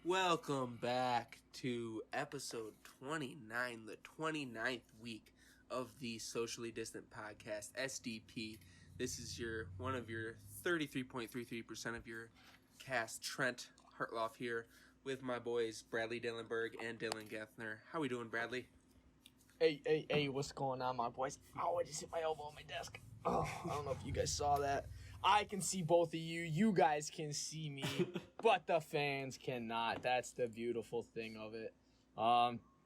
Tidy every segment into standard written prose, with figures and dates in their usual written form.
Welcome back to episode 29, the 29th week of the Socially Distant Podcast, SDP. This is one of your 33.33% of your cast, Trent Hartloff here, with my boys Bradley Dillenberg and Dylan Geffner. How we doing, Bradley? Hey, what's going on, my boys? Oh, I just hit my elbow on my desk. Oh, I don't know if you guys saw that. I can see both of you. You guys can see me, but the fans cannot. That's the beautiful thing of it.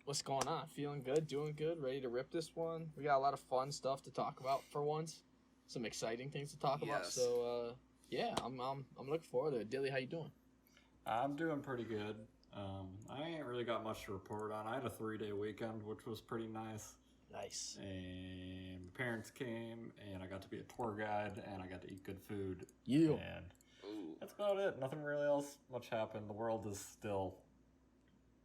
What's going on? Feeling good? Doing good? Ready to rip this one? We got a lot of fun stuff to talk about for once. Some exciting things to talk about. So, yeah, I'm looking forward to it. Dilly, how you doing? I'm doing pretty good. I ain't really got much to report on. I had a 3-day weekend, which was pretty nice. Nice. And my parents came, and I got to be a tour guide, and I got to eat good food. Yeah. And that's about it. Nothing really else much happened. The world is still,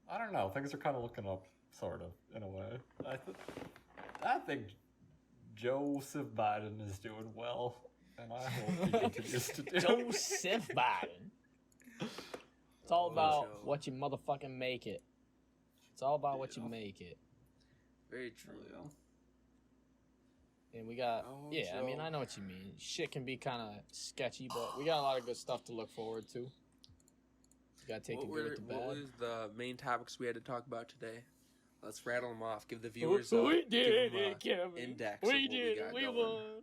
I don't know, things are kind of looking up, sort of, in a way. I think Joseph Biden is doing well, and I hope he continues to do. Joseph Biden. It's all about what you motherfucking make it. It's all about what you make it. Very true. Yeah. And we got, I mean, I know what you mean. Shit can be kind of sketchy, but we got a lot of good stuff to look forward to. You got to take the good with the bad. What was the main topics we had to talk about today? Let's rattle them off. Give the viewers index. We won.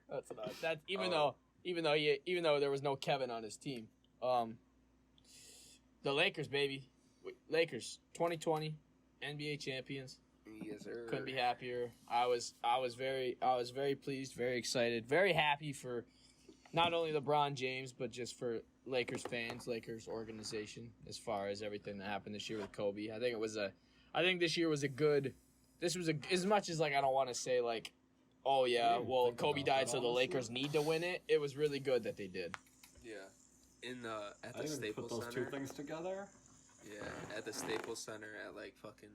That's enough. That's even though there was no Kevin on his team. The Lakers, baby. Lakers 2020 NBA champions. Yes, sir. Couldn't be happier. I was very pleased, very excited, very happy for not only LeBron James but just for Lakers fans, Lakers organization, as far as everything that happened this year with Kobe. I think this year was as much as like I don't want to say like, oh yeah, well Kobe died so the Lakers need to win it. It was really good that they did. Yeah. At the Staples Center. Put those two things together. Yeah, at the Staples Center at like fucking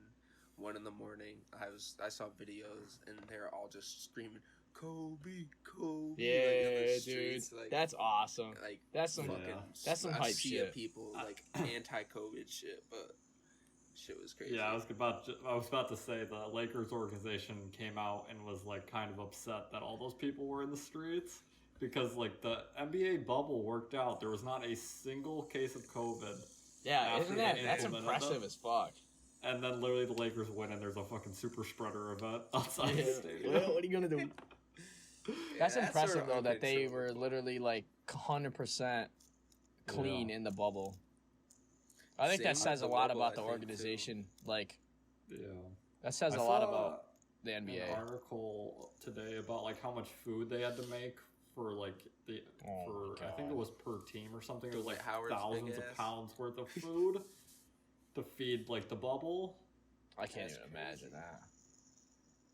1 a.m. I saw videos and they're all just screaming Kobe. Yeah, like, dude, like, that's awesome. Like that's some hype shit. People like anti-COVID shit, but shit was crazy. Yeah, I was about to say the Lakers organization came out and was like kind of upset that all those people were in the streets. Because, like, the NBA bubble worked out. There was not a single case of COVID. Yeah, isn't that's impressive as fuck. And then literally the Lakers win and there's a fucking super spreader event outside the stadium. Well, what are you going to do? That's impressive, sort of though, that they were literally, like, 100% clean in the bubble. I think that says a lot about the organization. Like, that says a lot about the NBA. An article today about, like, how much food they had to make for like I think it was per team or something. It was like thousands of pounds worth of food to feed like the bubble. I can't even imagine that.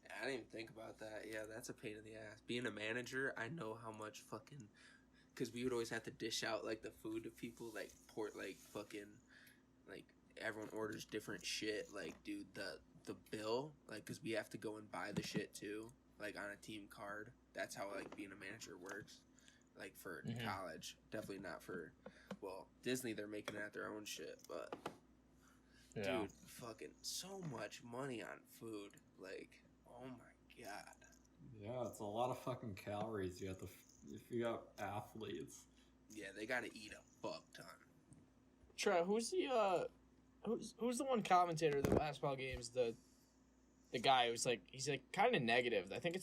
I didn't even think about that. Yeah, that's a pain in the ass. Being a manager, I know how much fucking, because we would always have to dish out like the food to people, like like everyone orders different shit. Like, dude, the bill, like, because we have to go and buy the shit too, like on a team card. That's how, like, being a manager works. Like, for college. Definitely not for, Disney, they're making it at their own shit. But, dude, fucking so much money on food. Like, oh, my God. Yeah, it's a lot of fucking calories you have to, if you got athletes. Yeah, they got to eat a fuck ton. Trey, who's the one commentator of the basketball games, the guy who's like, he's like kind of negative. I think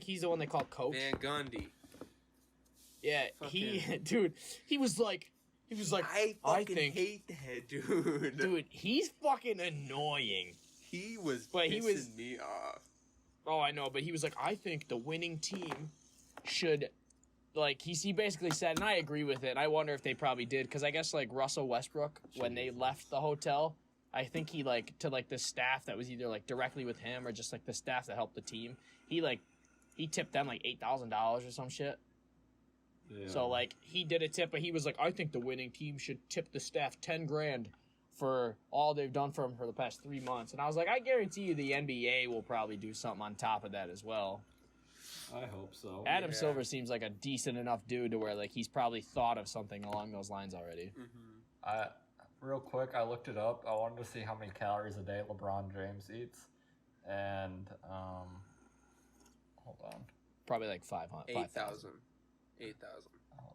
he's the one they call coach. Van Gundy. Yeah, he was like, I hate that dude. Dude, he's fucking annoying. He was pissing me off. Oh, I know, but he was like, I think the winning team should, like, he basically said, and I agree with it. I wonder if they probably did, because I guess, like, Russell Westbrook, when they left the hotel, I think he, like, to, like, the staff that was either, like, directly with him or just, like, the staff that helped the team, he tipped them, like, $8,000 or some shit. Yeah. So, like, he did a tip, but he was like, I think the winning team should tip the staff $10,000 for all they've done for him for the past 3 months. And I was like, I guarantee you the NBA will probably do something on top of that as well. I hope so. Adam Silver seems like a decent enough dude to where, like, he's probably thought of something along those lines already. Mm-hmm. real quick, I looked it up. I wanted to see how many calories a day LeBron James eats. And, hold on. Probably like 500. 8,000. 8,000. Oh.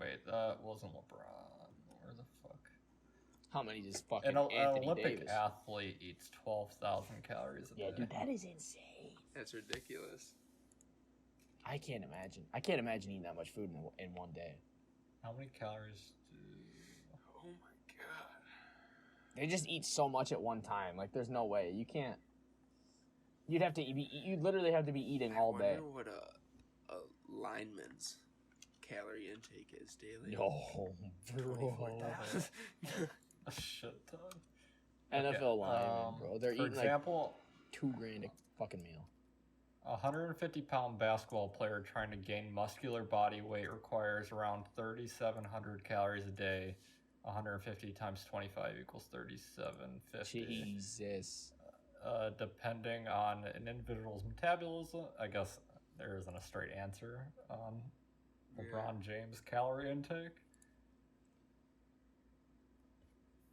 Wait, that wasn't LeBron. Where the fuck? How many does fucking An Anthony Olympic Davis? athlete eats 12,000 calories a day. Yeah, dude, that is insane. That's ridiculous. I can't imagine. I can't imagine eating that much food in one day. How many calories do... Oh my god. They just eat so much at one time. Like, there's no way. You can't. You'd have to be. You'd literally have to be eating all day. I wonder what a lineman's calorie intake is daily. Oh, bro. A shit ton. NFL linemen, bro. They're for eating example, like $2,000 a fucking meal. a 150-pound basketball player trying to gain muscular body weight requires around 3,700 calories a day. 150 times 25 equals 3,750. Jesus. Depending on an individual's metabolism, I guess there isn't a straight answer on LeBron James' calorie intake.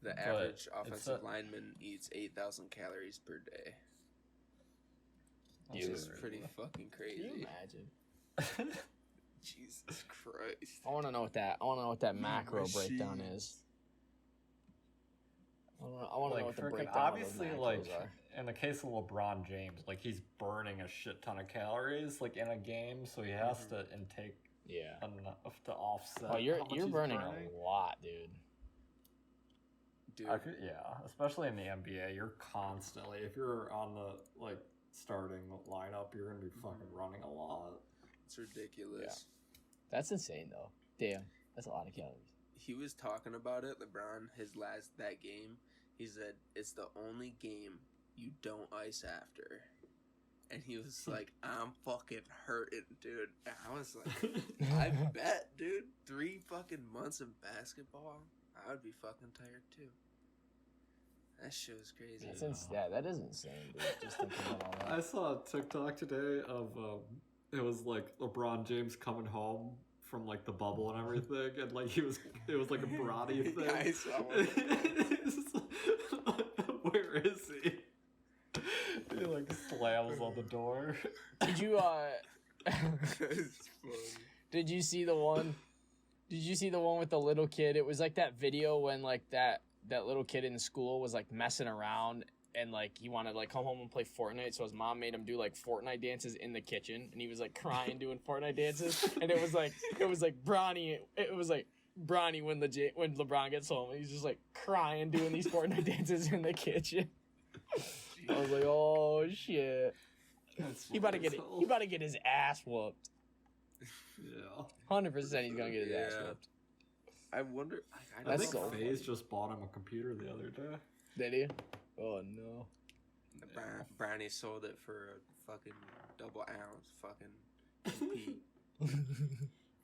The average offensive lineman eats 8,000 calories per day. Which is pretty fucking crazy. Can you imagine? Jesus Christ. I want to know what that macro breakdown is. I want to know what the breakdown obviously, of those like, macros are. in the case of LeBron James, like, he's burning a shit ton of calories, like, in a game, so he has to intake enough to offset. Oh, you're how much he's burning a lot, dude. Especially in the NBA, you're constantly, if you're on the, like, starting lineup, you're going to be fucking running a lot. It's ridiculous. Yeah. That's insane, though. Damn, that's a lot of calories. He was talking about it, LeBron, that game. He said, it's the only game you don't ice after. And he was like, I'm fucking hurting, dude. And I was like, I bet, dude. 3 fucking months of basketball, I would be fucking tired, too. That shit was crazy. That is insane, dude. Just thinking about all that. I saw a TikTok today of, it was like LeBron James coming home from like the bubble and everything, and like it was like a brawny thing. Yeah, I saw one. Where is he? He like slams on the door. Did you It's funny. Did you see the one? Did you see the one with the little kid? It was like that video when like that little kid in school was like messing around and like he wanted to like come home and play Fortnite, so his mom made him do like Fortnite dances in the kitchen, and he was like crying doing Fortnite dances, and it was like Bronny when LeBron gets home, and he's just like crying doing these Fortnite dances in the kitchen. I was like, oh shit, he about to get his ass whooped. Yeah, 100% he's gonna get his ass whooped. I wonder. I think FaZe just bought him a computer the other day. Did he? Oh no. Brownie sold it for a fucking double ounce. Fucking compete.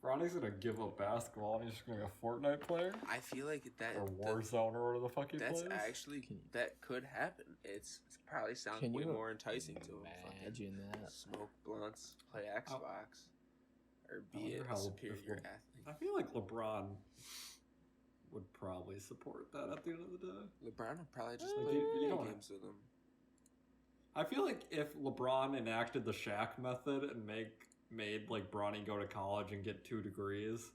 Ronnie's gonna give up basketball and he's just gonna be a Fortnite player? I feel like that. Or Warzone or whatever the fuck he plays? That's actually, that could happen. It's probably sounds way more enticing to him. Imagine that. Smoke blunts, play Xbox, or be a superior athlete. I feel like LeBron would probably support that at the end of the day. LeBron would probably just Like, play you video don't- games with him. I feel like if LeBron enacted the Shaq method and made like Bronny go to college and get 2 degrees,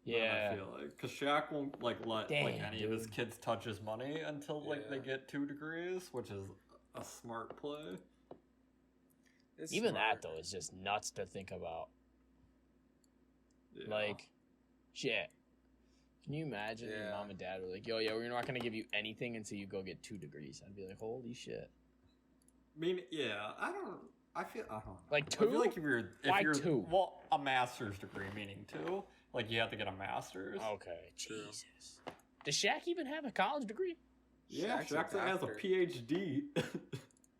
yeah, I feel like because Shaq won't like let like any of his kids touch his money until like they get 2 degrees, which is a smart play. It's Even smart. that though is just nuts to think about. Yeah. Like, shit. Can you imagine your mom and dad were like, yo, we're not gonna give you anything until you go get 2 degrees? I'd be like, holy shit. I mean, yeah, I don't know. Like 2? I feel like if you're Why 2? Well, a master's degree, meaning 2. Like you have to get a master's. Okay, Jesus. Does Shaq even have a college degree? Yeah, Shaq has a PhD.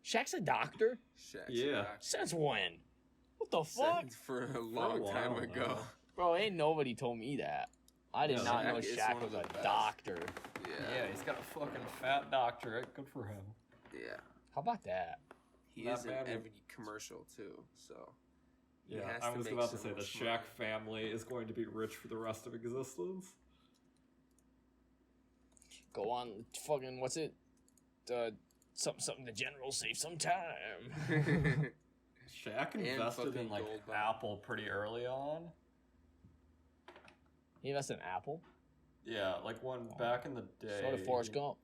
Shaq's a doctor? Shaq's a doctor. Since when? What the fuck? For a long time ago. Bro, ain't nobody told me that. I did not know Shaq was a doctor. Yeah, he's got a fucking fat doctorate. Good for him. Yeah. How about that? He is in every commercial too, so. Yeah, I was about to say the Shaq family is going to be rich for the rest of existence. Go on, fucking, what's it? Something the general save some time. Shaq invested in like Apple pretty early on. He invested in Apple? Yeah, like when back in the day. So did Forrest Gump.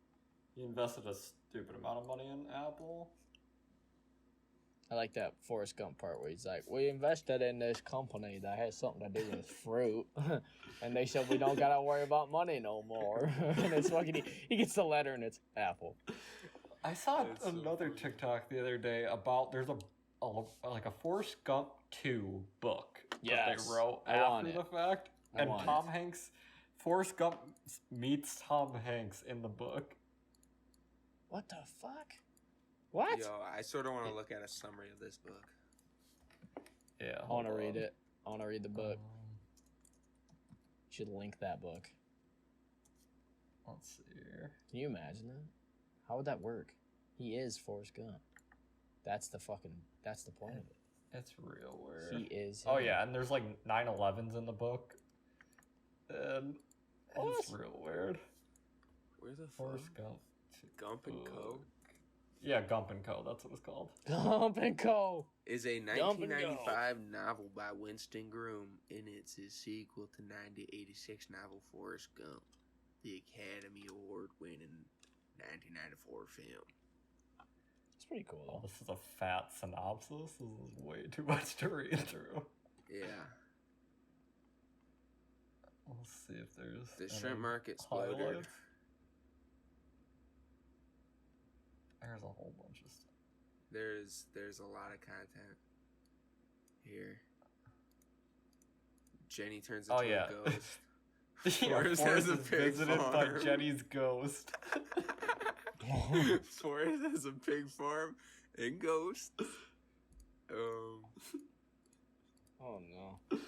He invested a stupid amount of money in Apple. I like that Forrest Gump part where he's like, we invested in this company that has something to do with fruit. And they said we don't got to worry about money no more. And it's fucking, he gets the letter and it's Apple. I saw another TikTok the other day about there's a Forrest Gump 2 book that they wrote after the fact. And Tom Hanks, Forrest Gump meets Tom Hanks in the book. What the fuck? What? Yo, I sort of want to look at a summary of this book. Yeah. I want to read it. I want to read the book. You should link that book. Let's see here. Can you imagine that? How would that work? He is Forrest Gump. That's the point of it. It's real weird. He is him. Oh, yeah, and there's like 9/11s in the book. And it's real weird. Where the Forrest Gump? Gump and Co. Yeah, Gump and Co. That's what it's called. Gump and Co. Is a 1995 novel by Winston Groom, and it's his sequel to 1986 novel Forrest Gump, the Academy Award-winning 1994 film. It's pretty cool, though. This is a fat synopsis. This is way too much to read through. Yeah. Let's see if there's the shrimp market exploded. Highlights. There's a whole bunch of stuff. There's a lot of content here. Jenny turns into a ghost. Forrest has a visited farm by Jenny's ghost. Forrest has a pig farm and ghost. Oh no.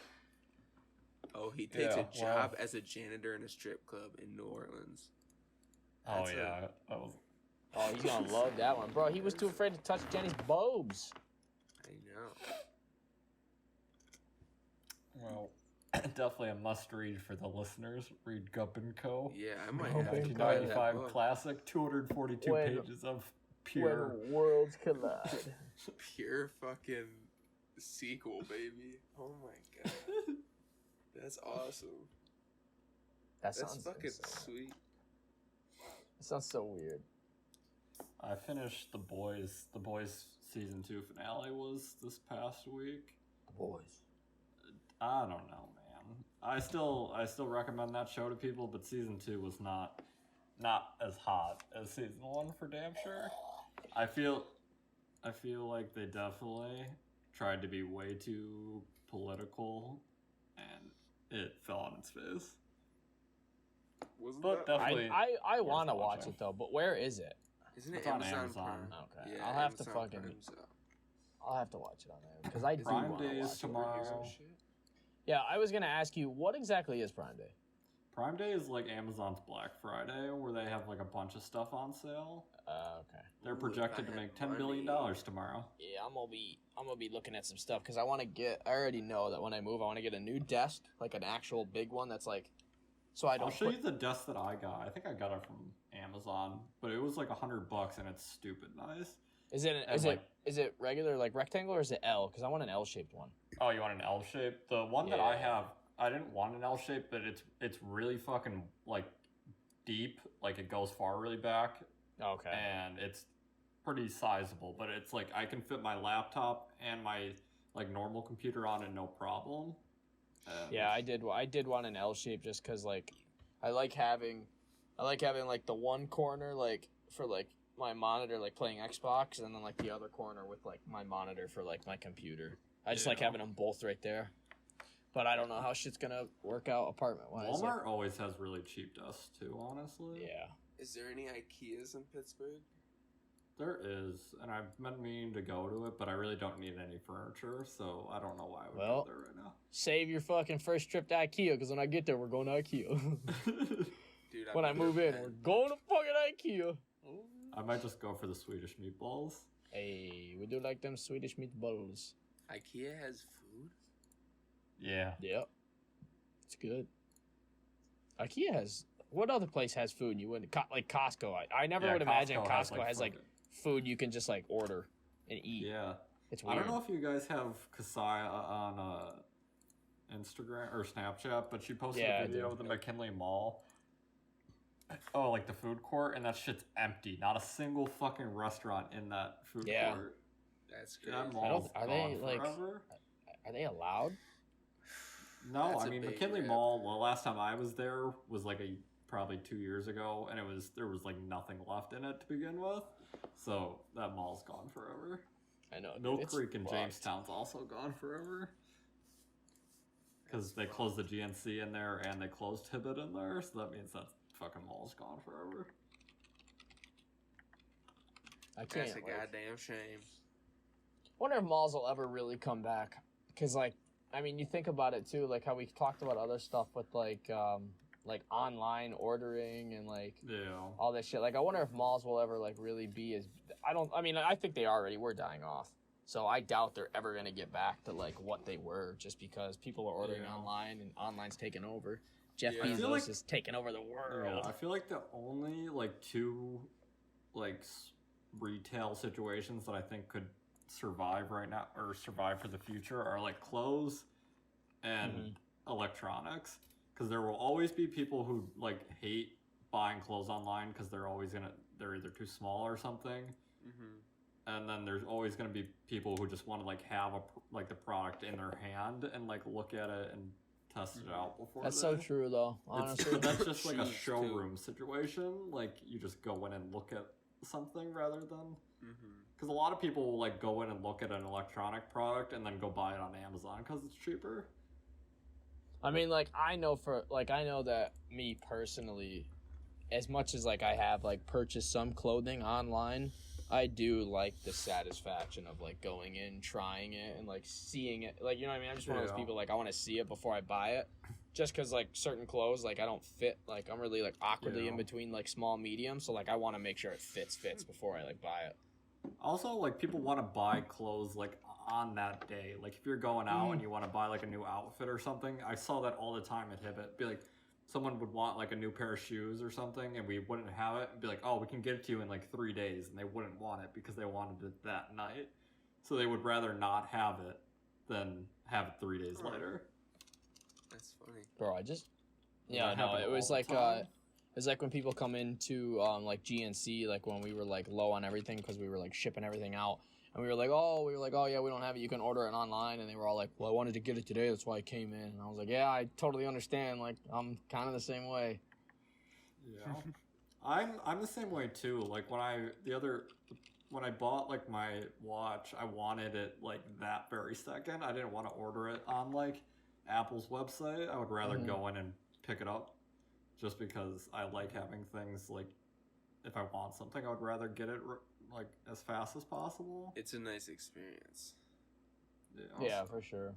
Oh, he takes a job as a janitor in a strip club in New Orleans. That was. Oh, he's gonna love that one, bro. He was too afraid to touch Jenny's bobes. I know. Well, definitely a must-read for the listeners. Read Gump and Co. Yeah, I might have to 1995 classic, 242 pages of pure. When worlds collide. Pure fucking sequel, baby. Oh my god. That's awesome. That's fucking sweet. It sounds so weird. I finished The Boys. The Boys season 2 finale was this past week. The Boys. I don't know, man. I still recommend that show to people, but season 2 was not as hot as season 1 for damn sure. I feel like they definitely tried to be way too political, and it fell on its face. But definitely, I want to watch it though. But where is it? Isn't it on Amazon? Amazon? Okay, Yeah, I'll have Amazon to fucking. Prime, so. I'll have to watch it on there because I do Prime want to Day watch is it. tomorrow. Yeah, I was gonna ask you what exactly is Prime Day. Prime Day is like Amazon's Black Friday, where they have like a bunch of stuff on sale. Okay. They're projected to make $10 billion tomorrow. Yeah, I'm gonna be looking at some stuff because I want to get. I already know that when I move, I want to get a new desk, like an actual big one that's like. So I don't. I'll show you the desk that I got. I think I got it from Amazon, but it was like $100 and it's stupid nice. Is it regular like rectangle or is it L? Because I want an L-shaped one. Oh, you want an L shape? The one that I have, I didn't want an L shape, but it's really fucking like deep, like it goes far really back. Okay. And it's pretty sizable, but it's like I can fit my laptop and my like normal computer on it no problem. Yeah, I did want an L shape just because like I like having like the one corner like for like my monitor like playing Xbox and then like the other corner with like my monitor for like my computer. I just like having them both right there. But I don't know how shit's gonna work out apartment wise. Walmart always has really cheap desks too, honestly. Yeah. Is there any IKEAs in Pittsburgh? There is, and I've been meaning to go to it, but I really don't need any furniture, so I don't know why I would go there right now. Save your fucking first trip to IKEA, because when I get there, we're going to IKEA. Dude, when I move in, we're going to fucking IKEA. I might just go for the Swedish meatballs. Hey, we do like them Swedish meatballs. IKEA has food? Yeah. Yep. It's good. IKEA has what other place has food you wouldn't like Costco? I never Yeah, would imagine Costco Costco has like fucking- food you can just like order and eat. Yeah. It's weird. I don't know if you guys have Kasai on Instagram or Snapchat, but she posted Yeah, a I video do. of the McKinley Mall. Oh, like the food court, and that shit's empty. Not a single fucking restaurant in that food Yeah. court. That's crazy. That mall's are gone they, like- forever. Are they allowed? No, That's I a mean big McKinley rip. Mall. Well, last time I was there was like probably 2 years ago, and there was like nothing left in it to begin with. So that mall's gone forever. I know. dude, Mill it's Creek and fucked. Jamestown's also gone forever. Because they closed the GNC in there and they closed Hibbett in there, so that means that fucking mall's gone forever. I can't. That's a like, goddamn shame. wonder if malls will ever really come back. Because, like, I mean, you think about it too, like how we talked about other stuff with like online ordering and like Yeah. all this shit. Like, I wonder if malls will ever like really be as. I mean, I think they already were dying off. So I doubt they're ever gonna get back to like what they were, just because people are ordering Yeah. online and online's taking over. Jeff Yeah. I feel Bezos like- is taking over the world. Yeah, I feel like the only like two like retail situations that I think could survive right now or survive for the future are like clothes and electronics, because there will always be people who like hate buying clothes online because they're either too small or something, and then there's always going to be people who just want to like have the product in their hand and like look at it and test it out before That's so true, though. Honestly, but that's just like a Shoes, too. showroom situation. Like you just go in and look at something rather than, because a lot of people will like go in and look at an electronic product and then go buy it on Amazon because it's cheaper. I mean, like, I know that me personally, as much as like I have like purchased some clothing online, I do like the satisfaction of like going in, trying it, and like seeing it. Like, you know what I mean? I'm just one of those Yeah. people, like, I want to see it before I buy it. Just because like certain clothes, like, I don't fit. Like, I'm really like awkwardly Yeah. in between like small, medium. So like I want to make sure it fits before I like buy it. Also, like people want to buy clothes like on that day. Like if you're going out and you want to buy like a new outfit or something, I saw that all the time at Hibbett. Be like, someone would want like a new pair of shoes or something, and we wouldn't have it. And be like, oh, we can get it to you in like 3 days, and they wouldn't want it because they wanted it that night. So they would rather not have it than have it 3 days later. That's funny. Bro, That no, happened it was all the like time. it's like when people come into like GNC, like when we were like low on everything because we were like shipping everything out, and we were like, oh yeah, we don't have it, you can order it online, and they were all like, well, I wanted to get it today, that's why I came in, and I was like, yeah, I totally understand, like I'm kind of the same way. Yeah, I'm the same way too. Like when I bought like my watch, I wanted it like that very second. I didn't want to order it on like Apple's website. I would rather go in and pick it up, just because I like having things like, if I want something, I would rather get it like as fast as possible. It's a nice experience. Yeah, for sure.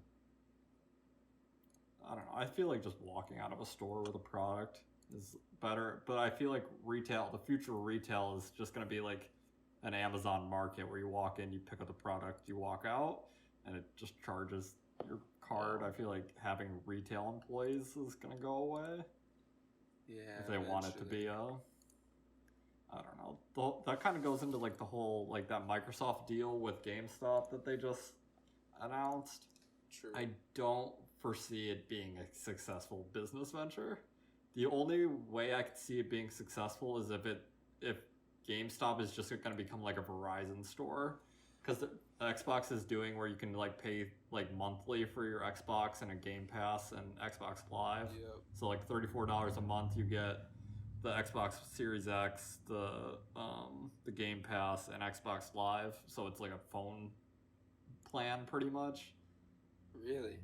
I don't know. I feel like just walking out of a store with a product is better, but I feel like the future of retail is just going to be like an Amazon market where you walk in, you pick up the product, you walk out, and it just charges your card. I feel like having retail employees is going to go away Yeah. if they want it to be a, I don't know. That kind of goes into like the whole like that Microsoft deal with GameStop that they just announced. True. I don't foresee it being a successful business venture. The only way I could see it being successful is if GameStop is just going to become like a Verizon store, because the Xbox is doing where you can like pay like monthly for your Xbox and a Game Pass and Xbox Live. Yep. So like $34 a month, you get the Xbox Series X, the Game Pass, and Xbox Live. So it's like a phone plan pretty much. Really?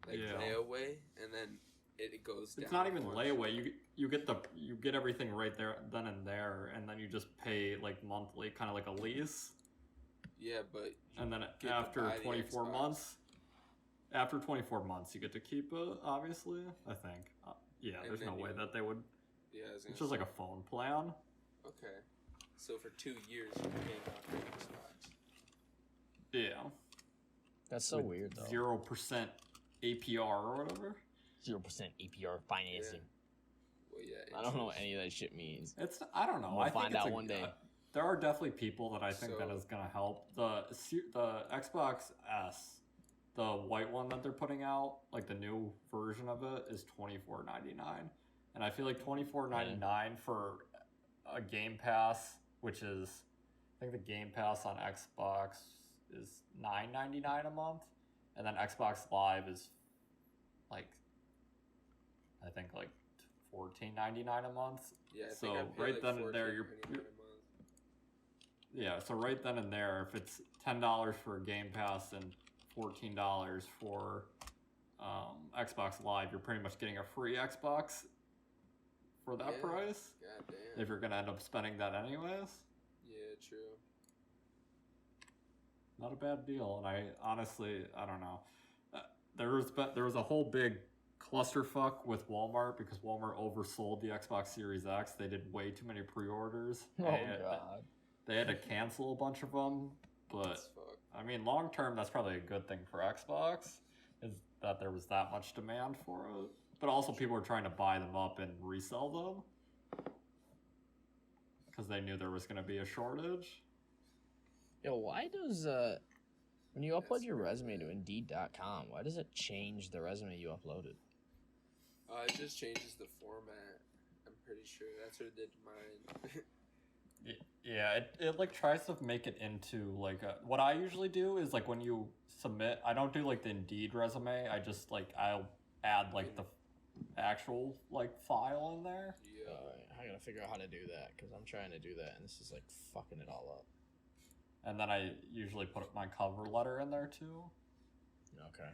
Like Yeah. layaway, and then it goes down. It's not even once. layaway. You get everything right there then and there, and then you just pay like monthly, kind of like a lease. Yeah, but And then get to after buy the 24 Xbox. months, after 24 months, you get to keep it. Obviously, I think. Yeah, And there's no then way you- that they would. yeah, I was gonna It's just say, like a phone plan. okay. So for 2 years, you're paying off your Xbox. Yeah. That's so weird though. 0% APR or whatever. 0% APR financing. Well, yeah. I don't know what any of that shit means. I don't know. We'll I think find out one day. There are definitely people that I think that is gonna help. The Xbox S, the white one that they're putting out, like the new version of it, is $24.99, and I feel like $24.99 for a Game Pass, which is, I think the Game Pass on Xbox is $9.99 a month, and then Xbox Live is like, I think like $14.99 a month. Yeah, I so think I pay right like then and there, you're a month. yeah. So right then and there, if it's $10 for a Game Pass and $14 for Xbox Live, you're pretty much getting a free Xbox for that price. God damn. If you're gonna end up spending that anyways. Yeah, true. Not a bad deal, and I honestly, I don't know. There was a whole big clusterfuck with Walmart because Walmart oversold the Xbox Series X. They did way too many pre-orders. Oh god. They had to cancel a bunch of them, but I mean, long term, that's probably a good thing for Xbox, is that there was that much demand for it. But also, people were trying to buy them up and resell them because they knew there was going to be a shortage. Yo, why does when you upload your resume to Indeed.com, why does it change the resume you uploaded? It just changes the format. I'm pretty sure that's what it did to mine. Yeah, it like tries to make it into like what I usually do is like when you submit, I don't do like the Indeed resume. I just like I'll add like the actual like file in there. Yeah. I gotta figure out how to do that because I'm trying to do that and this is like fucking it all up. And then I usually put my cover letter in there too. Okay.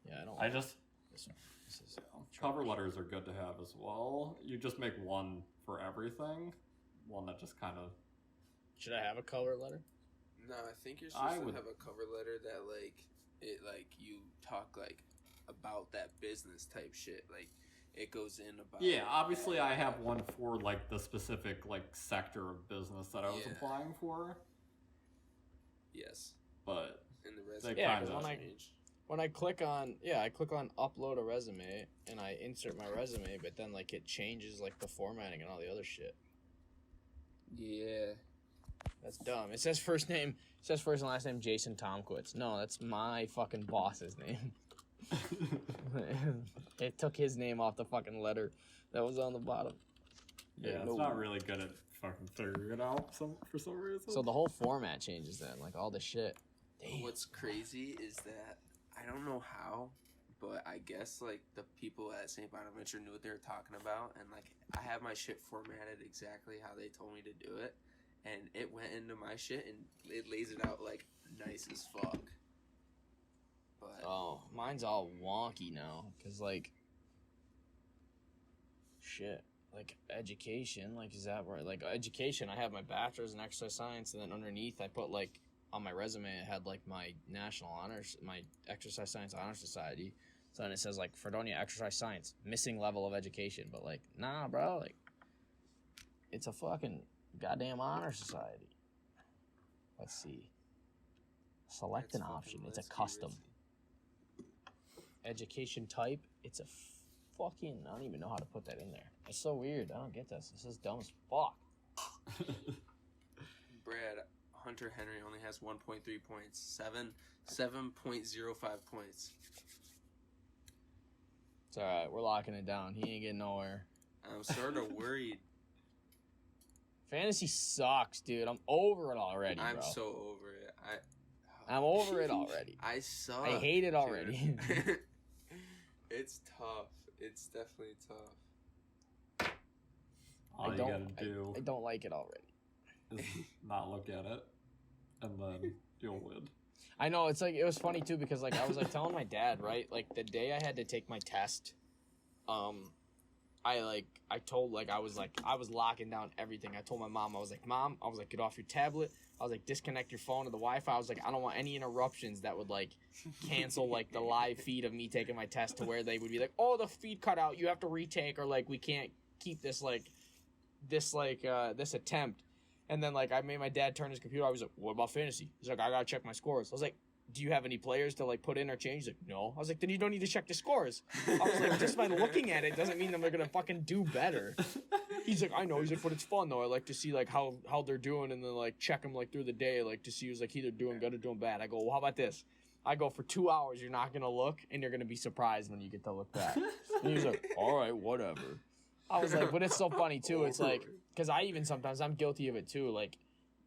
Yeah, I don't. I just this is cover letters are good to have as well. You just make one for everything. One that just kind of. Should I have a cover letter? No, I think you're supposed to have a cover letter that you talk like about that business type shit. Like it goes in about. Yeah, obviously I have one for like the specific like sector of business that I was applying for. Yes. But in the resume, when I click on upload a resume and I insert my resume, but then like it changes like the formatting and all the other shit. Yeah. That's dumb. It says first and last name Jason Tomkowitz. No, that's my fucking boss's name. It took his name off the fucking letter that was on the bottom. Yeah, it's not really good at fucking figuring it out for some reason. So the whole format changes then, like all the shit. Damn. What's crazy is that I don't know how, but I guess like the people at St. Bonaventure knew what they were talking about, and like I have my shit formatted exactly how they told me to do it, and it went into my shit and it lays it out like nice as fuck. But mine's all wonky now because like shit, like education, like is that where like education? I have my bachelor's in exercise science, and then underneath I put like on my resume I had like my national honors, my exercise science honor society. So then it says like Fredonia exercise science, missing level of education, but like nah, bro, like it's a fucking goddamn honor society. Let's see. Select an option. It's a custom. Education type. It's a fucking. I don't even know how to put that in there. It's so weird. I don't get this. This is dumb as fuck. Brad, Hunter Henry only has 1.3 points. 7.05 points. It's alright. We're locking it down. He ain't getting nowhere. I'm sort of worried. Fantasy sucks, dude. I'm over it already, I'm bro. so over it. I'm over it already. I suck. I hate it already. It's tough. It's definitely tough. All you gotta do I don't like it already. is not look at it, and then you'll win. I know, it's like, it was funny too, because like I was like telling my dad, right? Like the day I had to take my test, I was locking down everything. I told my mom, I was like, Mom, I was like, get off your tablet. I was like, disconnect your phone to the Wi-Fi. I was like, I don't want any interruptions that would like cancel like the live feed of me taking my test to where they would be like, oh, the feed cut out. You have to retake, or like we can't keep this attempt. And then like I made my dad turn his computer. I was like, what about fantasy? He's like, I gotta check my scores. I was like, do you have any players to like put in or change? He's like, no. I was like, then you don't need to check the scores. I was like, just by looking at it doesn't mean that they're gonna fucking do better. He's like, I know. He's like, but it's fun though. I like to see like how they're doing and then like check them like through the day, like to see who's like either doing good or doing bad. I go, well, how about this? I go, for 2 hours, you're not gonna look, and you're gonna be surprised when you get to look back. And he's like, all right, whatever. I was like, but it's so funny too. It's like, because I even sometimes I'm guilty of it too. Like,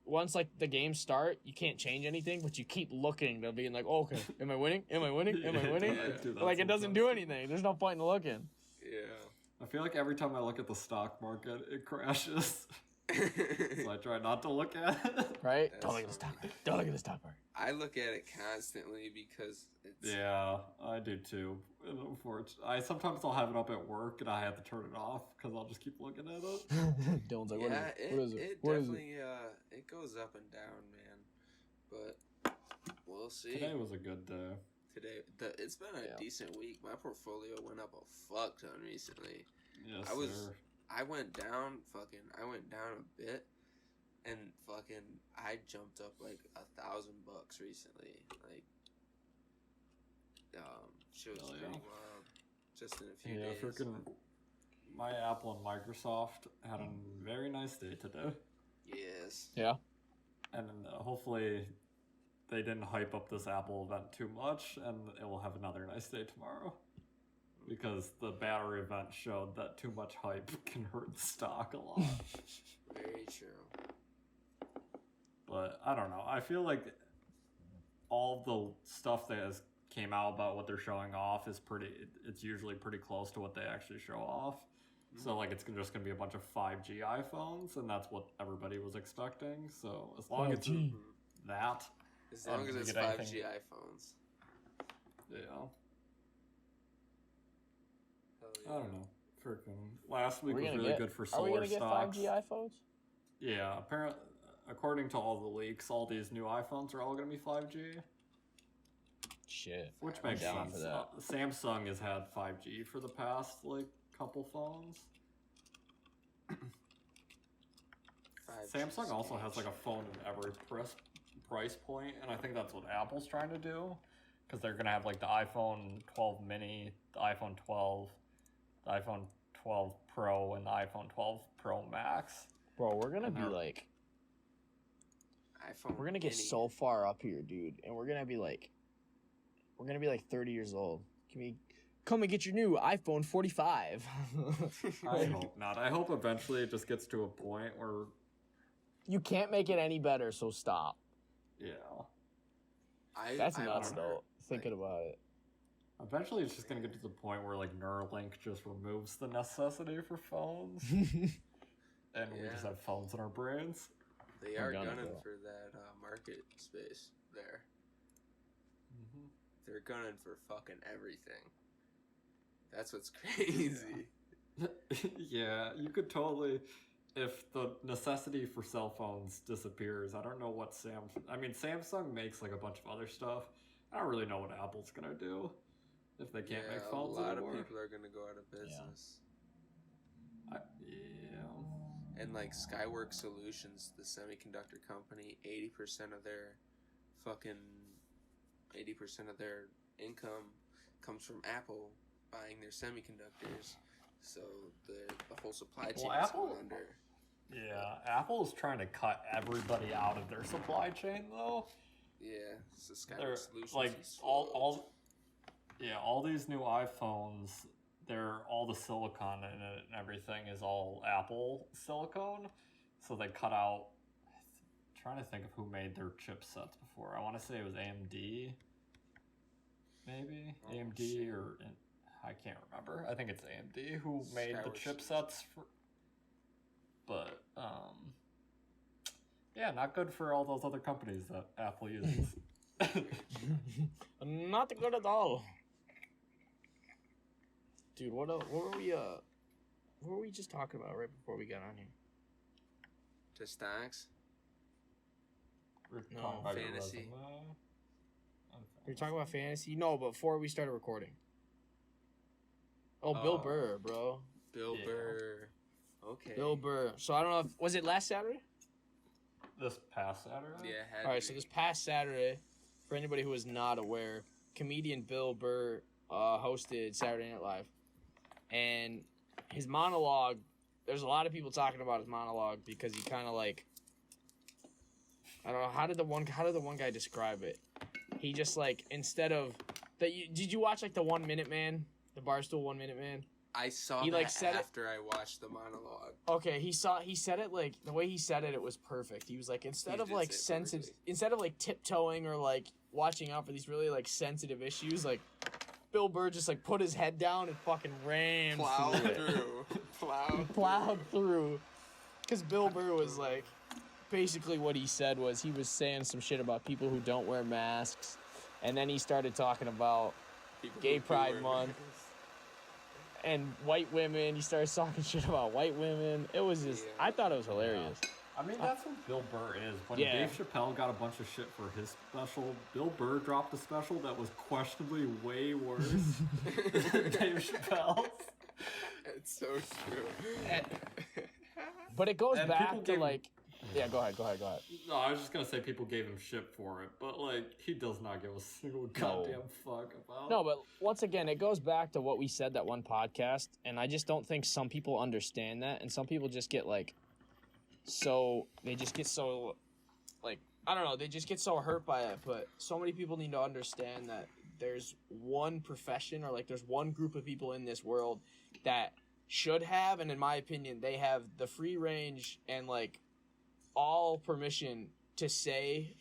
once like the games start, you can't change anything, but you keep looking. They'll be like, oh, okay, am I winning? Am I winning? Am I winning? Like it doesn't do anything. There's no point in looking. Yeah. I feel like every time I look at the stock market, it crashes. So I try not to look at it. Right? Don't look at the stock market. Don't look at the stock market. I look at it constantly because it's... Yeah, I do too. I sometimes I'll have it up at work and I have to turn it off because I'll just keep looking at it. Dylan's like, yeah, what is it? It What definitely, is it? it goes up and down, man. But we'll see. Today was a good day. It's been a decent week. My portfolio went up a fuck ton recently. Yes, sir. I went down a bit, and fucking I jumped up like $1,000 recently. Like, shit was pretty wild. Just in a few days. Freaking my Apple and Microsoft had a very nice day today. Yes. Yeah. And hopefully they didn't hype up this Apple event too much, and it will have another nice day tomorrow. Because the battery event showed that too much hype can hurt the stock a lot. Very true. But I don't know. I feel like all the stuff that has came out about what they're showing off is it's usually pretty close to what they actually show off. Mm-hmm. So like it's just going to be a bunch of 5G iPhones, and that's what everybody was expecting. So as long as it's that. As long as it's 5G iPhones. Yeah. I don't know. Freaking last week was really good for solar stocks. Are we gonna get 5G iPhones? Yeah, apparently, according to all the leaks, all these new iPhones are all gonna be 5G. Shit. Which makes sense. Samsung has had 5G for the past like couple phones. Samsung also has like a phone in every price point, and I think that's what Apple's trying to do, because they're gonna have like the iPhone 12 mini, the iPhone 12. The iPhone 12 Pro and the iPhone 12 Pro Max. Bro, we're gonna be like... iPhone we're gonna get so far up here, dude. And we're gonna be like... We're gonna be like 30 years old. Come and get your new iPhone 45. I hope not. I hope eventually it just gets to a point where... You can't make it any better, so stop. Yeah. That's nuts, though, thinking about it. Eventually, it's just going to get to the point where, like, Neuralink just removes the necessity for phones. And we just have phones in our brains. They are gunning for that market space there. Mm-hmm. They're gunning for fucking everything. That's what's crazy. Yeah, you could totally... If the necessity for cell phones disappears, I don't know what Samsung makes, like, a bunch of other stuff. I don't really know what Apple's going to do. If they can't make phones anymore. A lot of people are going to go out of business. Yeah. And like Skyworks Solutions, the semiconductor company, 80% of their income comes from Apple buying their semiconductors. So the whole supply chain is going under. Yeah, Apple is trying to cut everybody out of their supply chain though. Yeah, so Skyworks Solutions. Like all these new iPhones, all the silicon in it and everything is all Apple silicone. So they cut out. I'm trying to think of who made their chipsets before. I want to say it was AMD. Maybe AMD or I can't remember. I think it's AMD who made the chipsets for. But yeah, not good for all those other companies that Apple uses. Not good at all. Dude, what were we just talking about right before we got on here? Just stocks? No, fantasy. We're talking about fantasy? No, before we started recording. Oh, Bill Burr, bro. Bill Burr. Okay. Bill Burr. So I don't know was it last Saturday? This past Saturday? Yeah, Alright, so this past Saturday, for anybody who is not aware, comedian Bill Burr hosted Saturday Night Live, and his monologue. There's a lot of people talking about his monologue because he kind of like, I don't know, how did the one guy describe it? He just like, instead of did you watch like the 1 Minute Man, the Barstool 1 Minute Man? I saw he, that like, said after I watched the monologue. Okay, he said it like the way he said it was perfect. He was like, instead of like tiptoeing or like watching out for these really like sensitive issues, like Bill Burr just like put his head down and fucking ran plowed through. Because Bill Burr was like, basically what he said was he was saying some shit about people who don't wear masks, and then he started talking about Gay Pride Month. And white women, he started talking shit about white women. It was just, I thought it was hilarious. Yeah. I mean, that's what Bill Burr is. When Dave Chappelle got a bunch of shit for his special, Bill Burr dropped a special that was questionably way worse than Dave Chappelle's. It's so true. But it goes back to like... Yeah, go ahead. No, I was just gonna say people gave him shit for it, but like he does not give a single goddamn fuck about. No, but once again, it goes back to what we said that one podcast, and I just don't think some people understand that, and some people just get like, they just get so hurt by it. But so many people need to understand that there's one profession or like there's one group of people in this world that should have, and in my opinion, they have the free range and like all permission to say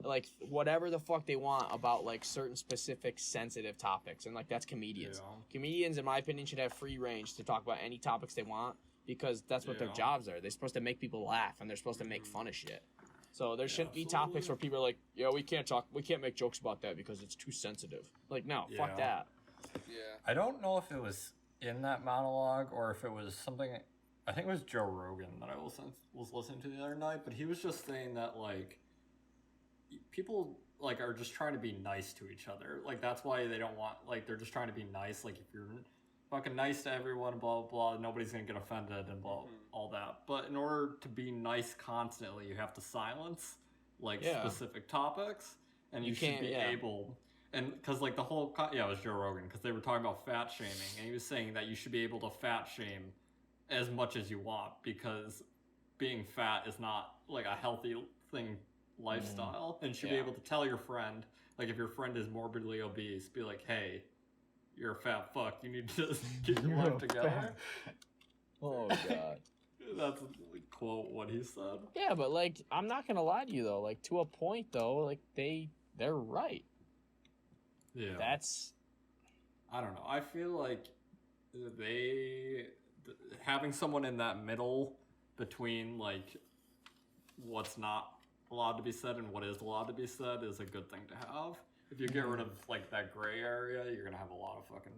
like whatever the fuck they want about like certain specific sensitive topics, and like that's comedians. Comedians, in my opinion, should have free range to talk about any topics they want because that's what their jobs are. They're supposed to make people laugh and they're supposed to make fun of shit. So there shouldn't be topics where people are like, we can't make jokes about that because it's too sensitive. Like, no, fuck that. Yeah. I don't know if it was in that monologue or if it was something. I think it was Joe Rogan that I was listening to the other night, but he was just saying that like people like are just trying to be nice to each other. Like that's why they don't want, like they're just trying to be nice. Like if you're fucking nice to everyone, blah blah blah, nobody's gonna get offended and blah all that. But in order to be nice constantly, you have to silence like specific topics, and you should be able. And because like the whole it was Joe Rogan because they were talking about fat shaming, and he was saying that you should be able to fat shame as much as you want because being fat is not like a healthy thing lifestyle, and you should be able to tell your friend, like if your friend is morbidly obese, be like, hey, you're a fat fuck, you need to get your life together. Oh god. That's quote what he said. Yeah, but like I'm not gonna lie to you though, like to a point though, like they're right. Yeah. That's, I don't know. I feel like having someone in that middle between like what's not allowed to be said and what is allowed to be said is a good thing to have. If you get rid of like that gray area, you're gonna have a lot of fucking.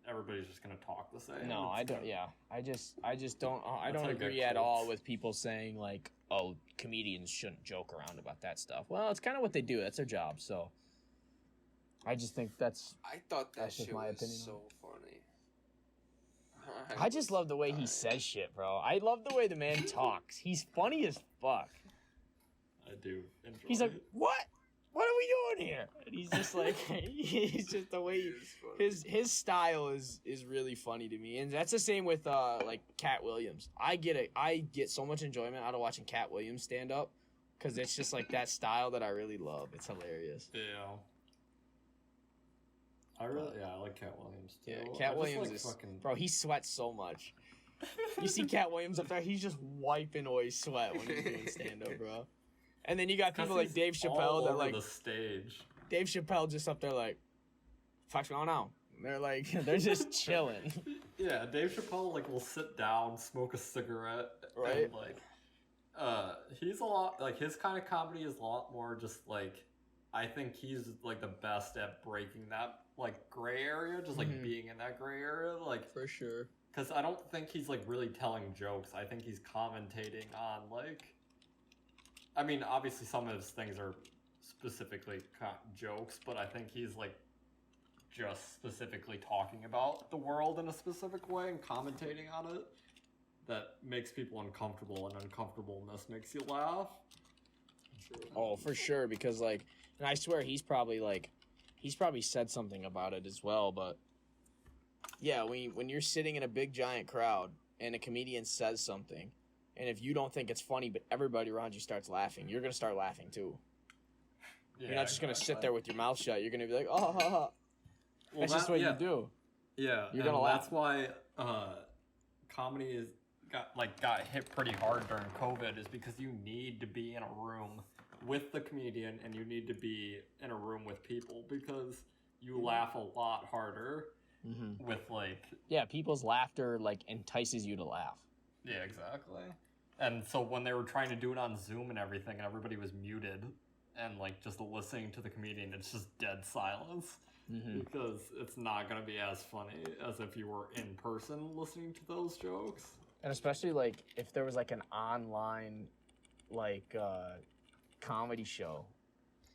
Everybody's just gonna talk the same. No, I don't. Yeah, I just don't. I don't like agree at all with people saying like, oh, comedians shouldn't joke around about that stuff. Well, it's kind of what they do. That's their job. So I just think I thought that shit was so funny. I just love the way he says shit, bro. I love the way the man talks. He's funny as fuck. I do enjoy He's like, what? What are we doing here? And he's just like, he's just the way his style is really funny to me. And that's the same with like Cat Williams. I get so much enjoyment out of watching Cat Williams stand up because it's just like that style that I really love. It's hilarious. Yeah. I like Cat Williams too. Yeah, Cat Williams is bro. He sweats so much. You see Cat Williams up there, he's just wiping away sweat when he's doing stand up, bro. And then you got people like Dave Chappelle that like the stage. Dave Chappelle just up there like, fuck's going on? They're like they're just chilling. Yeah, Dave Chappelle like will sit down, smoke a cigarette, right? And, like, he's a lot like his kind of comedy is a lot more just like. I think he's like the best at breaking that like gray area, just like being in that gray area, like for sure. Because I don't think he's like really telling jokes. I think he's commentating on like. I mean, obviously some of his things are specifically jokes, but I think he's like just specifically talking about the world in a specific way and commentating on it that makes people uncomfortable, and uncomfortableness makes you laugh. True. Oh, for sure, because like, and I swear he's probably said something about it as well. But yeah, when you're sitting in a big giant crowd and a comedian says something, and if you don't think it's funny, but everybody around you starts laughing, you're gonna start laughing too. Yeah, You're not just gonna sit there with your mouth shut. You're gonna be like, oh, ha, ha. Well, That's just what you do. Yeah, You're gonna laugh. That's why comedy got hit pretty hard during COVID, is because you need to be in a room with the comedian and you need to be in a room with people, because you laugh a lot harder with like... Yeah, people's laughter like entices you to laugh. Yeah, exactly. And so when they were trying to do it on Zoom and everything, and everybody was muted and like just listening to the comedian, it's just dead silence. Because it's not going to be as funny as if you were in person listening to those jokes. And especially like if there was like an online like comedy show,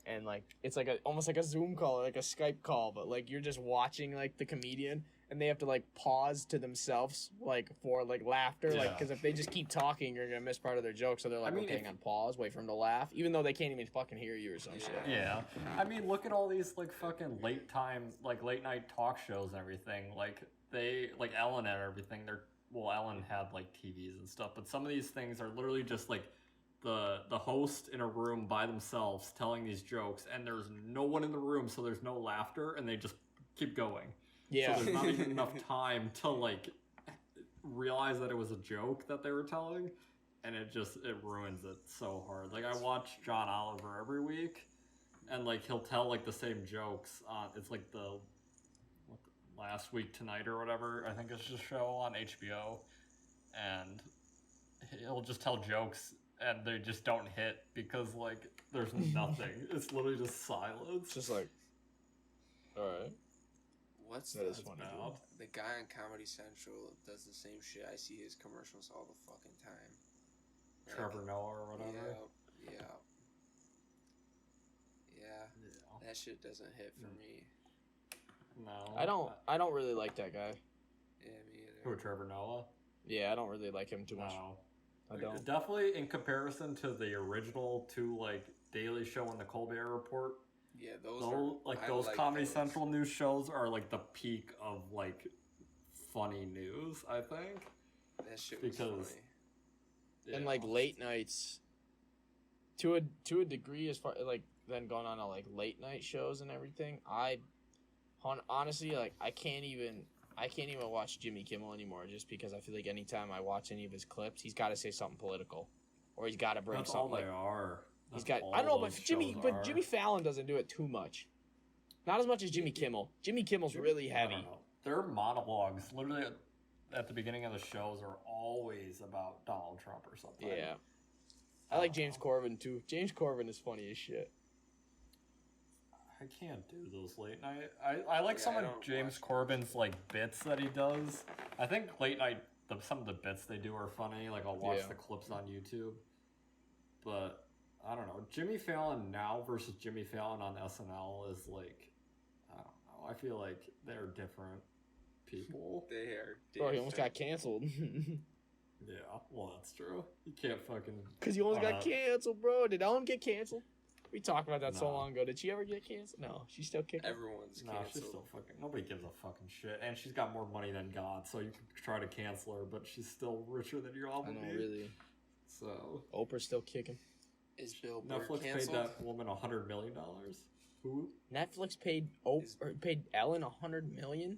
and like it's like almost like a Zoom call or like a Skype call, but like you're just watching like the comedian and they have to like pause to themselves like for like laughter, like because if they just keep talking, you're gonna miss part of their joke. So they're like, okay, hang on, pause, wait for them to laugh, even though they can't even fucking hear you or some shit. Yeah, I mean, look at all these like fucking late night talk shows and everything. Like like Ellen and everything. Ellen had like TVs and stuff, but some of these things are literally just like the host in a room by themselves telling these jokes, and there's no one in the room, so there's no laughter, and they just keep going. Yeah. So there's not even enough time to like realize that it was a joke that they were telling, and it ruins it so hard. Like I watch John Oliver every week, and like he'll tell like the same jokes on it's like the Last Week Tonight or whatever, I think it's just a show on HBO, and he'll just tell jokes and they just don't hit because like there's nothing. It's literally just silence. Just like, all right. What's that the, the guy on Comedy Central does the same shit. I see his commercials all the fucking time. Like, Trevor Noah or whatever. Yeah. That shit doesn't hit for me. No. I don't really like that guy. Yeah, me either. Who, Trevor Noah? Yeah, I don't really like him too much. No. I don't. Definitely in comparison to the original two, like Daily Show and the Colbert Report. Yeah, those Comedy Central news shows are like the peak of like funny news, I think. That shit was funny. And like late nights, to a degree, as far like then going on to like late night shows and everything, honestly like I can't even watch Jimmy Kimmel anymore, just because I feel like anytime I watch any of his clips, he's got to say something political, or he's got to bring something. That's all they are. He's got. I don't know, but Jimmy Fallon doesn't do it too much. Not as much as Jimmy Kimmel. Jimmy Kimmel's really heavy. Their monologues, literally at the beginning of the shows, are always about Donald Trump or something. Yeah. I like James Corbin too. James Corbin is funny as shit. I can't do those late night. I like some of James Corbin's like bits that he does. I think late night some of the bits they do are funny. Like I'll watch the clips on YouTube. But I don't know. Jimmy Fallon now versus Jimmy Fallon on SNL is like, I don't know. I feel like they're different people. They are different. Bro, he almost got canceled. Yeah, well, that's true. You can't fucking... Because he almost got canceled, bro. Did Ellen get canceled? We talked about that so long ago. Did she ever get canceled? No, she's still kicking. Everyone's canceled. She's still fucking... Nobody gives a fucking shit. And she's got more money than God, so you can try to cancel her, but she's still richer than your album. I know, really. So... Oprah's still kicking. Is Bill Burr Netflix canceled? paid that woman $100 million. Who? Netflix paid Ellen $100 million?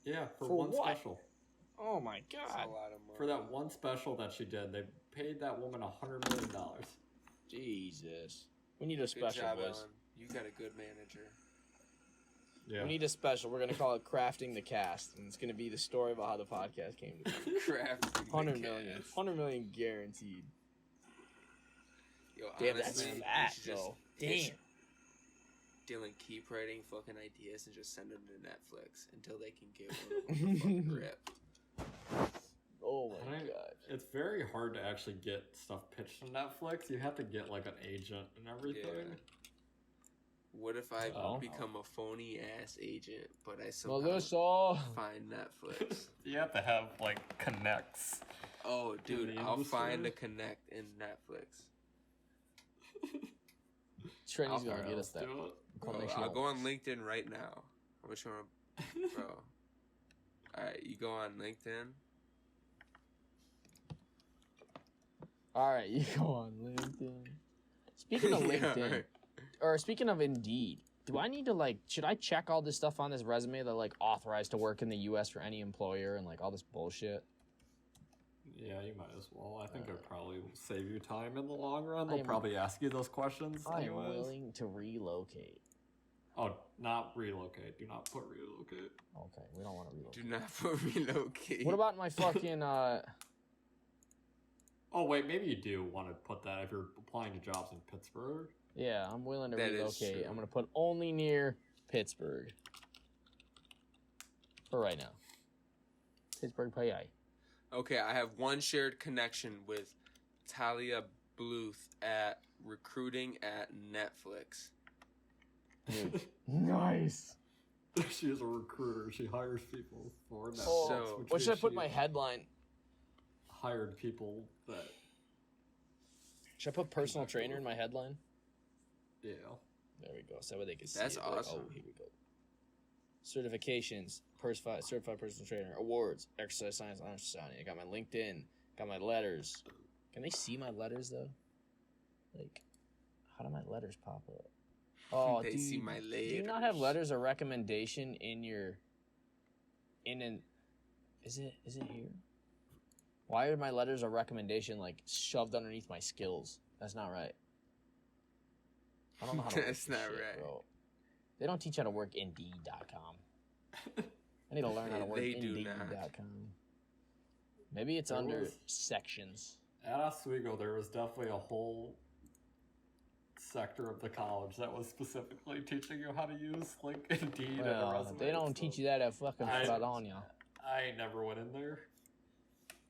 Yeah, for one what? special. Oh my god! That's a lot of money. For that one special that she did, they paid that woman $100 million. Jesus, we need a special, good job, boys. Ellen. You got a good manager. Yeah. We need a special. We're gonna call it "Crafting the Cast," and it's gonna be the story about how the podcast came to be. Crafting 100 million, 100 million guaranteed. Yo, damn, honestly, that's fat, though. Damn. Dylan, keep writing fucking ideas and just send them to Netflix until they can get one of them ripped. Oh my god. It's very hard to actually get stuff pitched to Netflix. You have to get like an agent and everything. Yeah. What if I become a phony ass agent, but I somehow find Netflix? You have to have like connects. Oh, dude, I'll find a connect in Netflix. Trinity's gonna get us there. Bro, I'll go on LinkedIn right now. How much you want, bro? All right, you go on LinkedIn. All right, you go on LinkedIn. Speaking of LinkedIn, Yeah, right. or speaking of Indeed, do I need to like? Should I check all this stuff on this resume that like authorized to work in the U.S. for any employer and like all this bullshit? Yeah, you might as well. I think it would probably save you time in the long run. They'll probably ask you those questions I'm anyways. willing to relocate. Oh, not relocate. Do not put relocate. Okay, we don't want to relocate. Do not put relocate. What about my fucking Oh, wait, maybe you do want to put that if you're applying to jobs in Pittsburgh. Yeah, I'm willing to That is relocate. true. I'm gonna put only near Pittsburgh. For right now. Pittsburgh, PA. Okay, I have one shared connection with Talia Bluth at recruiting at Netflix. Dude, nice. She is a recruiter. She hires people for Netflix. Oh, which what should I means put she my headline? hired people that... Should I put personal trainer in my headline? Yeah. There we go. So they can see That's it. Like, awesome. oh, here we go. Certifications, certified personal trainer, awards, exercise science, honor society. I got my LinkedIn, got my letters. Can they see my letters though? Like, how do my letters pop up? Oh, They dude, see my do you not have letters of recommendation in your? Is it here? Why are my letters of recommendation like shoved underneath my skills? That's not right. I don't know how to work That's this not shit, right. bro. They don't teach how to work Indeed.com. I need to learn how to work They do Indeed.com. Maybe it's There under was- sections. At Oswego, there was definitely a whole sector of the college that was specifically teaching you how to use like Indeed and a Well, resume. they don't and teach stuff. you that at fucking I- Fallon. I never went in there.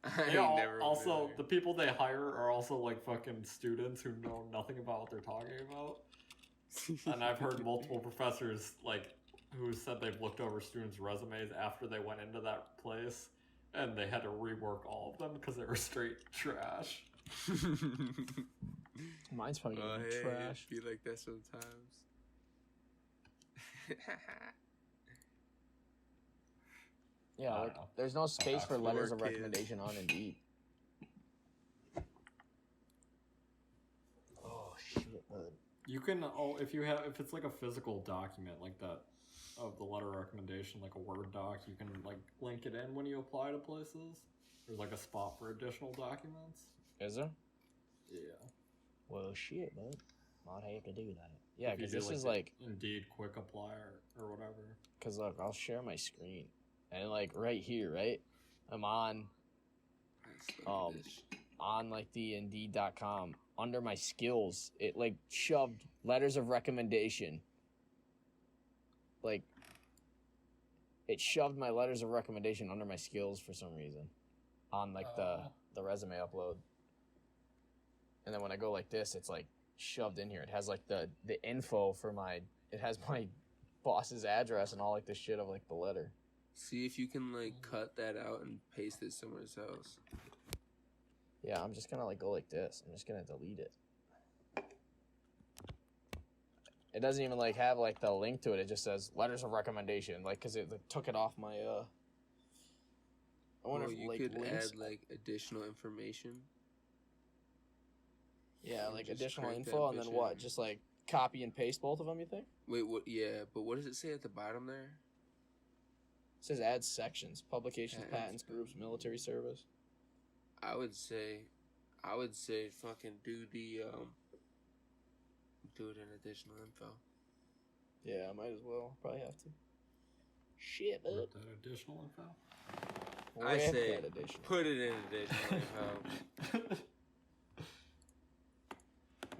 I ain't They all- never also, been the people they hire are also like fucking students who know nothing about what they're talking about. there. And I've heard multiple professors like who said they've looked over students' resumes after they went into that place, and they had to rework all of them because they were straight trash. Mine's probably Oh, gonna be hey, trash. be like that sometimes. Yeah, I like, don't know. there's no space for Poor letters of kids. recommendation on Indeed. Oh shit, bud. You can if it's like a physical document like that of the letter of recommendation, like a Word doc, you can like link it in when you apply to places. There's like a spot for additional documents. Is there? Yeah. Well, shit, bud. Might have to do that. Yeah, If you because do, this is the like, Indeed quick apply or whatever. because look, I'll share my screen, and like right here, right, I'm on Let's look at this. on like the Indeed.com under my skills. It like shoved letters of recommendation. Like, it shoved my letters of recommendation under my skills for some reason, on like the resume upload. And then when I go like this, it's like shoved in here. It has like the info for it has my boss's address and all like the shit of like the letter. See if you can like cut that out and paste it somewhere else. Yeah, I'm just gonna like go like this. I'm just gonna delete it. It doesn't even like have like the link to it. It just says letters of recommendation, like because it like, took it off my. I wonder Or if you like could links. add like additional information. Yeah, and like just additional crank that info, and then bitch what? in. Just like copy and paste both of them. You think? Wait, what? Yeah, but what does it say at the bottom there? It says add sections: publications, Add patents, groups, military service. I would say fucking do it in additional info. Yeah, I might as well. Probably have to. Shit, bud. With that additional info. I Rip say that additional. put it in additional info.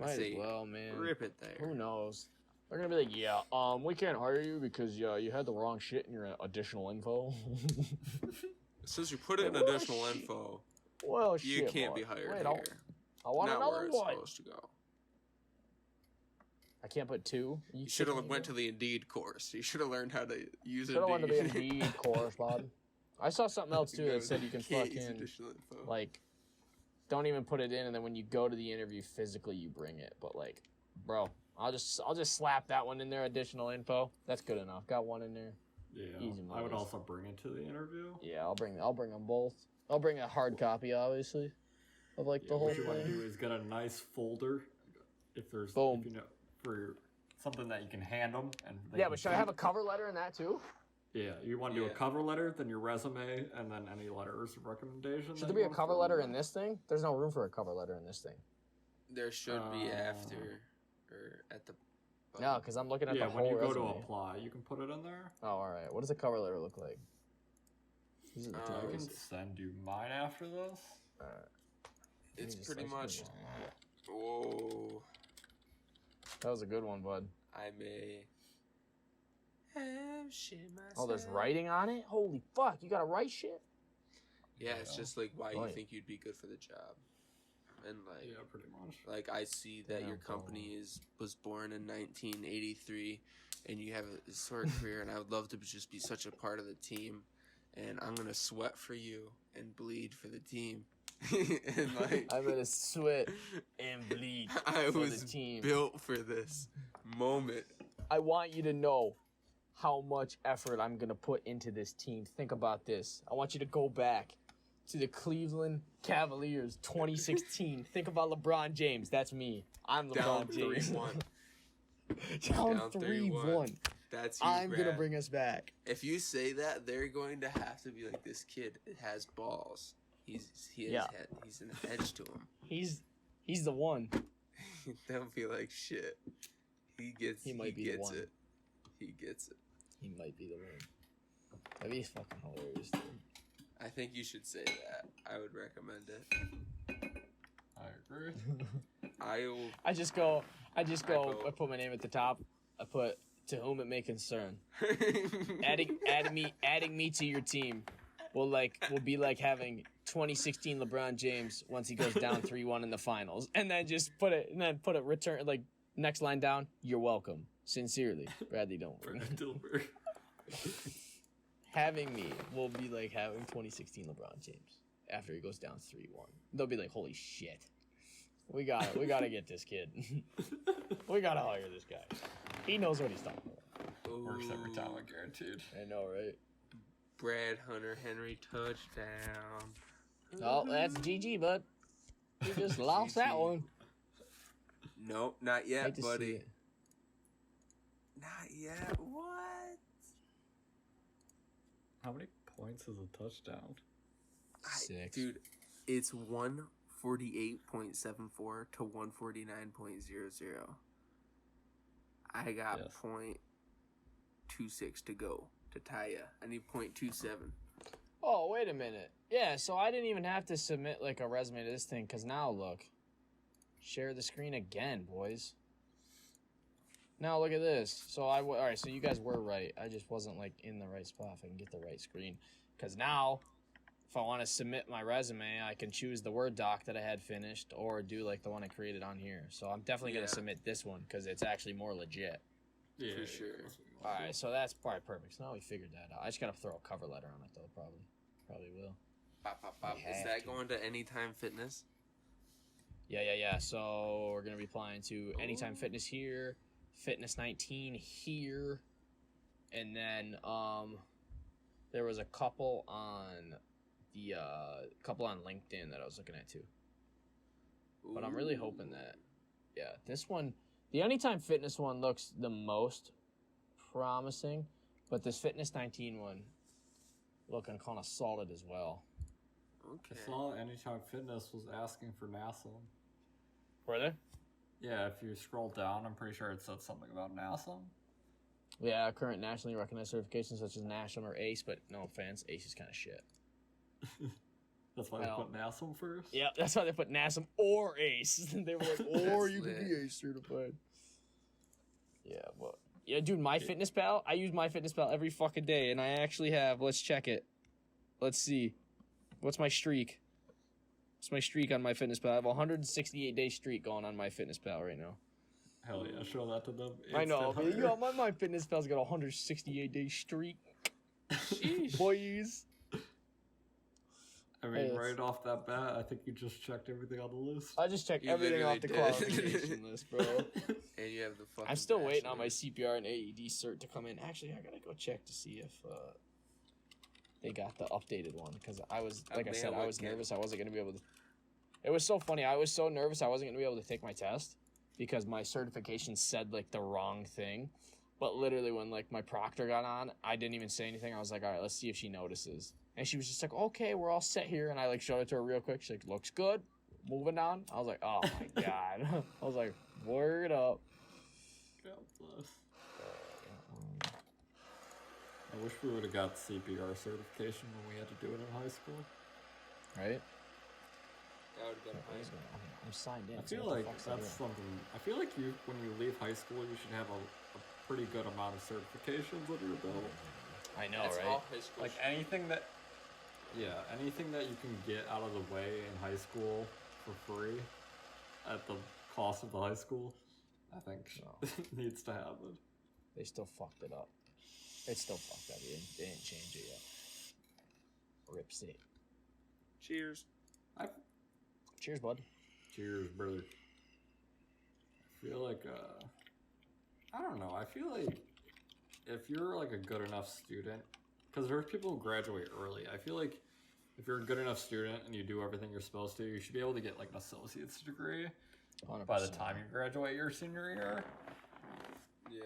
Might as say well, man. Rip it there. Who knows? They're gonna be like, yeah, we can't hire you because you had the wrong shit in your additional info. Since you put it in Well, additional shit. info, Well, you shit, can't boy. be hired Wait, here. I want Not another where it's one. supposed to go. I can't put two. You should have went to the Indeed course. You should have learned how to use Should have went to the Indeed. Indeed course, bud. I saw something else too Go that said you can can't use fucking additional info. like don't even put it in, and then when you go to the interview, physically you bring it. But like, bro, I'll just slap that one in there. Additional info. That's good enough. Got one in there. Yeah, Easy I would money. also bring it to the interview. Yeah, I'll bring them both. I'll bring a hard copy, obviously, of like the whole What you want to thing. do is get a nice folder, if there's Boom. if you know, for something that you can hand them. And they Yeah, can but should I have a cover letter in that too? Yeah, you want to do a cover letter, then your resume, and then any letters of recommendation. Should there be a cover letter in this thing? There's no room for a cover letter in this thing. There should be after or at the. No, because I'm looking at the whole when you go resume. to apply, you can put it in there. Oh, all right. What does a cover letter look like? These are the I can things. send you mine after this. It's pretty much. Whoa. That was a good one, bud. I may have shit myself. Oh, there's writing on it? Holy fuck, you gotta write shit? Yeah, it's just like why you Right. think you'd be good for the job. And like, Yeah, pretty much. like I see that Yeah, your company was born in 1983, and you have a sort of career, and I would love to just be such a part of the team, and I'm gonna sweat for you and bleed for the team, and like I'm gonna sweat and bleed I for was the team. built for this moment. I want you to know how much effort I'm gonna put into this team. Think about this. I want you to go back to the Cleveland Cavaliers 2016. Think about LeBron James. That's me. I'm Down LeBron James. 3-1. Down 3-1. That's you, I'm gonna Brad. bring us back. If you say that, they're going to have to be like, this kid has balls. He's an edge to him. He's the one. They'll be like, shit. He gets He might be the gets one. it. He gets it. He might be the one. That'd be fucking hilarious, dude. I think you should say that. I would recommend it. I agree. I just go. I vote. put my name at the top. I put to whom it may concern. adding me to your team will be like having 2016 LeBron James once he goes down 3-1 in the finals, and then just put it return like next line down. You're welcome. Sincerely, Bradley Dilberg. Having me will be like having 2016 LeBron James after he goes down 3-1. They'll be like, holy shit. We gotta get this kid. We gotta hire this guy. He knows what he's talking about. Works every time, I guaranteed. I know, right? Brad Hunter Henry touchdown. Oh, that's GG, bud. You just lost that one. Nope, not yet, Hate to see buddy. it. Not yet. What? How many points is a touchdown? 6. Dude, it's 148.74 to 149.00. I got Yes. .26 to go to tie ya. I need .27. Oh, wait a minute. Yeah, so I didn't even have to submit like a resume to this thing, because now look. Share the screen again, boys. Now look at this. So all right, so you guys were right. I just wasn't like in the right spot if I can get the right screen. Because now, if I want to submit my resume, I can choose the Word doc that I had finished or do like the one I created on here. So I'm definitely going to submit this one because it's actually more legit. Yeah, For sure. All right, so that's probably perfect. So now we figured that out. I just got to throw a cover letter on it though, probably. Probably will. Pop, pop, pop. We Is have that to. going to Anytime Fitness? Yeah. So we're going to be applying to Anytime Fitness here, Fitness 19 here, and then there was a couple on the LinkedIn that I was looking at too. But I'm really hoping that this one, the Anytime Fitness one looks the most promising, but this Fitness 19 one looking kind of solid as well. Okay. I saw Anytime Fitness was asking for NASA. Were they? Yeah, if you scroll down, I'm pretty sure it said something about NASA. Yeah, current nationally recognized certifications such as NASM or ACE, but no offense, ACE is kind of shit. That's why Well, they put NASA first? Yeah, that's why they put NASM or ACE. They were like, or you could lit. be ACE certified. Yeah, but yeah, dude, MyFitnessPal. I use MyFitnessPal every fucking day, and I actually have. Let's check it. Let's see. What's my streak? What's my streak on MyFitnessPal? I have a 168-day streak going on MyFitnessPal right now. Hell yeah, show that to them. I know. Instant Man, hire. my MyFitnessPal's got a 168-day streak. Boys. I mean, right off that bat, I think you just checked everything on the list. I just checked You everything off the literally did. qualification list, bro. And you have the fucking. I'm still waiting on my bachelor's. CPR and AED cert to come in. Actually, I gotta go check to see if they got the updated one because I was, like I said, I was nervous. I wasn't gonna be able to. It was so funny. I was so nervous. I wasn't gonna be able to take my test because my certification said like the wrong thing. But literally, when like my proctor got on, I didn't even say anything. I was like, all right, let's see if she notices. And she was just like, okay, we're all set here. And I like showed it to her real quick. She's like, looks good. Moving on. I was like, oh my god. I was like, word up. God bless. I wish we would have got CPR certification when we had to do it in high school. Right? That would have been nice. I'm signed in. I feel like that's something. I feel like you, when you leave high school, you should have a pretty good amount of certifications under your belt. I know, That's right? all high school Like shit. anything that, anything that you can get out of the way in high school for free at the cost of the high school, I think needs to happen. They still fucked it up. It's still fucked up. They didn't change it yet. Rip State. Cheers. Cheers, bud. Cheers, brother. I feel like, I don't know. I feel like if you're like a good enough student, because there's people who graduate early. I feel like if you're a good enough student and you do everything you're supposed to, you should be able to get like an associate's degree 100%. by the time you graduate your senior year. Yeah.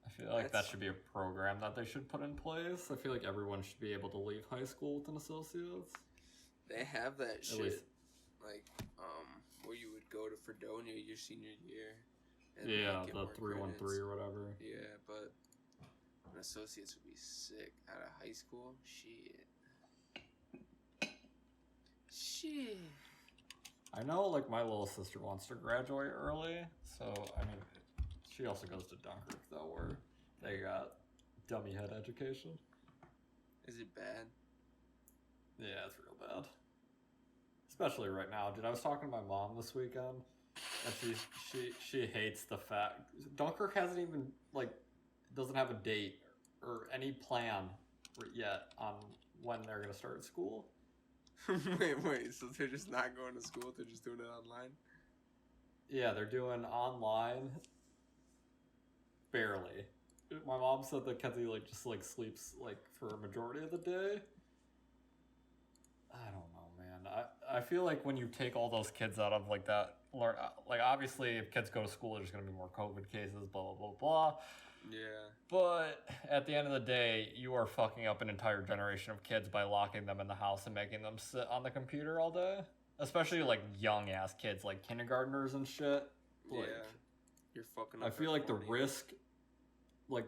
I feel like that should be a program that they should put in place. I feel like everyone should be able to leave high school with an associate's. They have that shit. least. Like, where you would go to Fredonia your senior year. And Yeah, like, get the more 313 credits. or whatever. Yeah, but an associate's would be sick out of high school. Shit. I know, like, my little sister wants to graduate early, so, I mean, she also goes to Dunkirk, though, where they got dummy head education. Is it bad? Yeah, it's real bad. Especially right now, dude. I was talking to my mom this weekend, and she hates the fact Dunkirk hasn't even, like, doesn't have a date or any plan yet on when they're gonna start school. wait, so they're just not going to school, they're just doing it online? Yeah, they're doing online. Barely. My mom said that Kenzie like just like sleeps like for a majority of the day. I don't know, man. I feel like when you take all those kids out of like that, like obviously if kids go to school, there's gonna be more COVID cases, blah blah blah blah. Yeah. But at the end of the day, you are fucking up an entire generation of kids by locking them in the house and making them sit on the computer all day. Especially like young ass kids, like kindergartners and shit. Like, Yeah. You're fucking up I feel their like the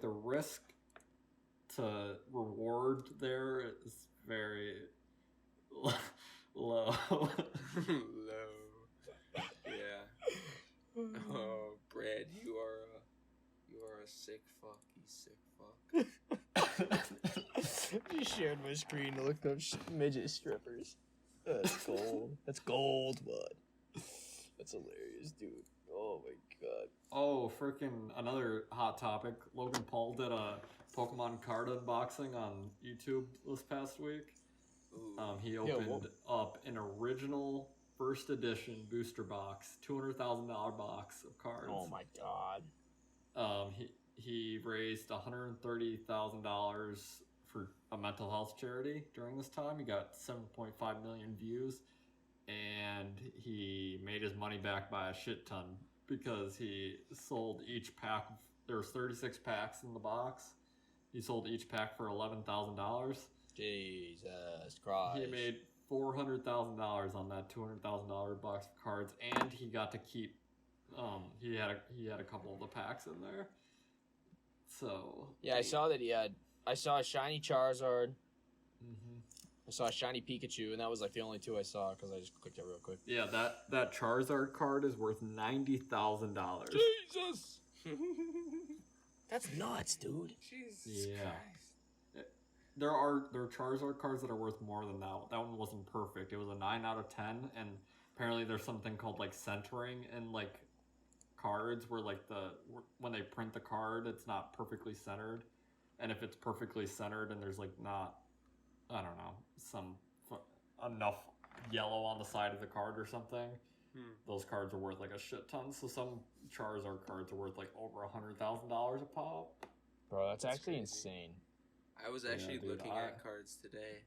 40. risk to reward there is very low. Low. Yeah. Oh, Brad, you are a sick fuck. You sick fuck. Just shared my screen to look up midget strippers. That's gold. That's gold, bud. That's hilarious, dude. Oh my god. Oh, freaking another hot topic. Logan Paul did a Pokemon card unboxing on YouTube this past week. Ooh. He opened up an original first edition booster box, $200,000 box of cards. Oh my god. He raised $130,000 for a mental health charity during this time. He got 7.5 million views, and he made his money back by a shit ton because he sold each pack. There was 36 packs in the box. He sold each pack for $11,000. Jesus Christ. He made $400,000 on that $200,000 box of cards, and he got to keep. He had a couple of the packs in there. So Yeah, I saw that he had. I saw a shiny Charizard. Mm-hmm. I saw a shiny Pikachu, and that was like the only two I saw because I just clicked it real quick. Yeah, that Charizard card is worth $90,000. Jesus! That's nuts, dude. Jesus Yeah. Christ. There are Charizard cards that are worth more than that. That one wasn't perfect. It was a 9 out of 10, and apparently there's something called like centering in like cards where like when they print the card, it's not perfectly centered, and if it's perfectly centered and there's like not, I don't know, some enough yellow on the side of the card or something, Hmm. those cards are worth like a shit ton. So some Charizard cards are worth like over $100,000 a pop. Bro, that's actually crazy. insane. I was Yeah, actually dude, looking at cards today.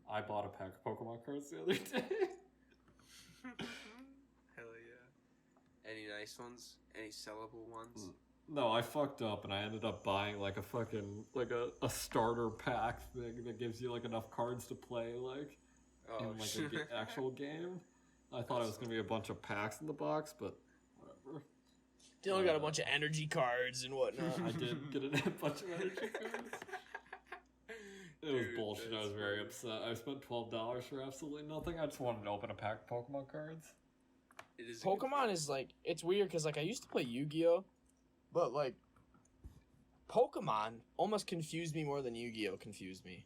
I bought a pack of Pokemon cards the other day. Hell yeah. Any nice ones? Any sellable ones? No, I fucked up and I ended up buying like a fucking like a starter pack thing that gives you like enough cards to play like Oh, in like shit. an actual game. I thought it was gonna be a bunch of packs in the box, but whatever. Dylan got a bunch of energy cards and whatnot. I did get a bunch of energy cards. It was Dude, bullshit. I was that's very funny. upset. I spent $12 for absolutely nothing. I just wanted to open a pack of Pokemon cards. It is a good Pokemon is like, it's weird because like I used to play Yu-Gi-Oh, but like Pokemon almost confused me more than Yu-Gi-Oh confused me.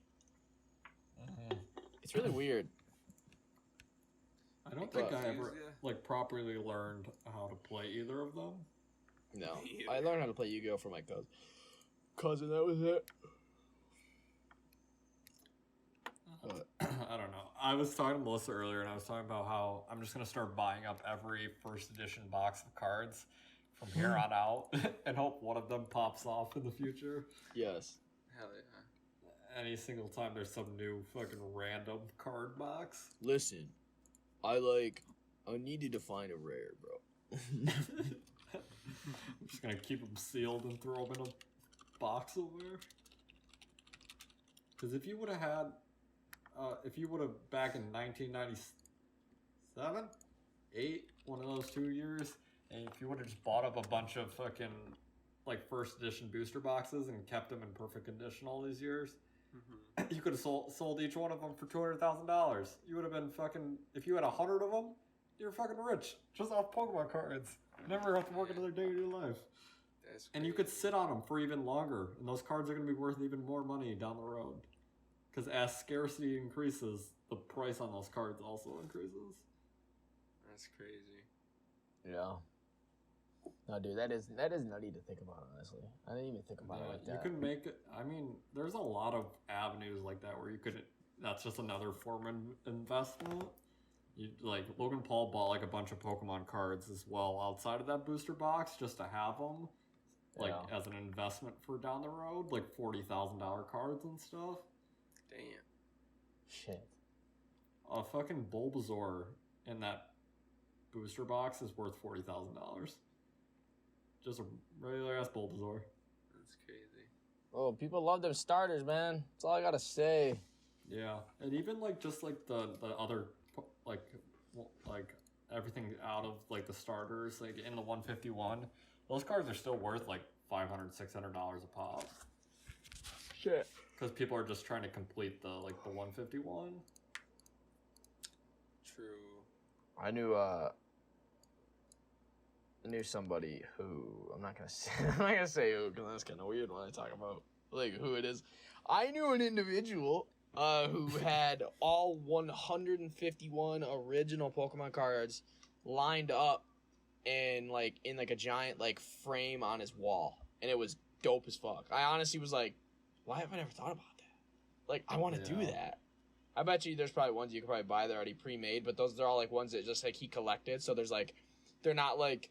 It's really weird. I don't think I Confused ever ya? like properly learned how to play either of them. No, Me I either. learned how to play Yu-Gi-Oh from my cousin. That was it. But I don't know. I was talking to Melissa earlier, and I was talking about how I'm just gonna start buying up every first edition box of cards from here on out, and hope one of them pops off in the future. yes, Hell yeah. Any single time there's some new fucking random card box. listen, I needed to find a rare, bro. I'm just gonna keep them sealed and throw them in a box somewhere. Because if you would have had, back in 1997, 8, one of those 2 years, and if you would have just bought up a bunch of fucking like first edition booster boxes and kept them in perfect condition all these years, Mm-hmm. you could have sold each one of them for $200,000. You would have been fucking, if you had 100 of them, you're fucking rich just off Pokemon cards. You never have to work another day of your life. That's And you could crazy. sit on them for even longer, and those cards are going to be worth even more money down the road. Because as scarcity increases, the price on those cards also increases. That's crazy. Yeah. No, dude, that is nutty to think about. Honestly, I didn't even think about it like You that. can make it. I mean, there's a lot of avenues like that where you could. That's just another form of investment. You like Logan Paul bought like a bunch of Pokemon cards as well outside of that booster box just to have them, like Yeah. as an investment for down the road, like $40,000 cards and stuff. Damn. Shit. A fucking Bulbasaur in that booster box is worth $40,000. Just a regular ass Bulbasaur. That's crazy. Oh, people love them starters, man. That's all I gotta say. Yeah, and even like just like the other like everything out of like the starters like in the 151, those cards are still worth like $500-$600 a pop Shit. because people are just trying to complete the 151. True. I knew somebody who I'm not gonna say who because that's kind of weird when I talk about like who it is. I knew an individual who had all 151 original Pokemon cards lined up in a giant like frame on his wall, and it was dope as fuck. I honestly was like, why have I never thought about that? Like, I want to do Yeah. that. I bet you there's probably ones you could probably buy that are already pre-made, but they're all like ones that just like he collected. So there's like, they're not like,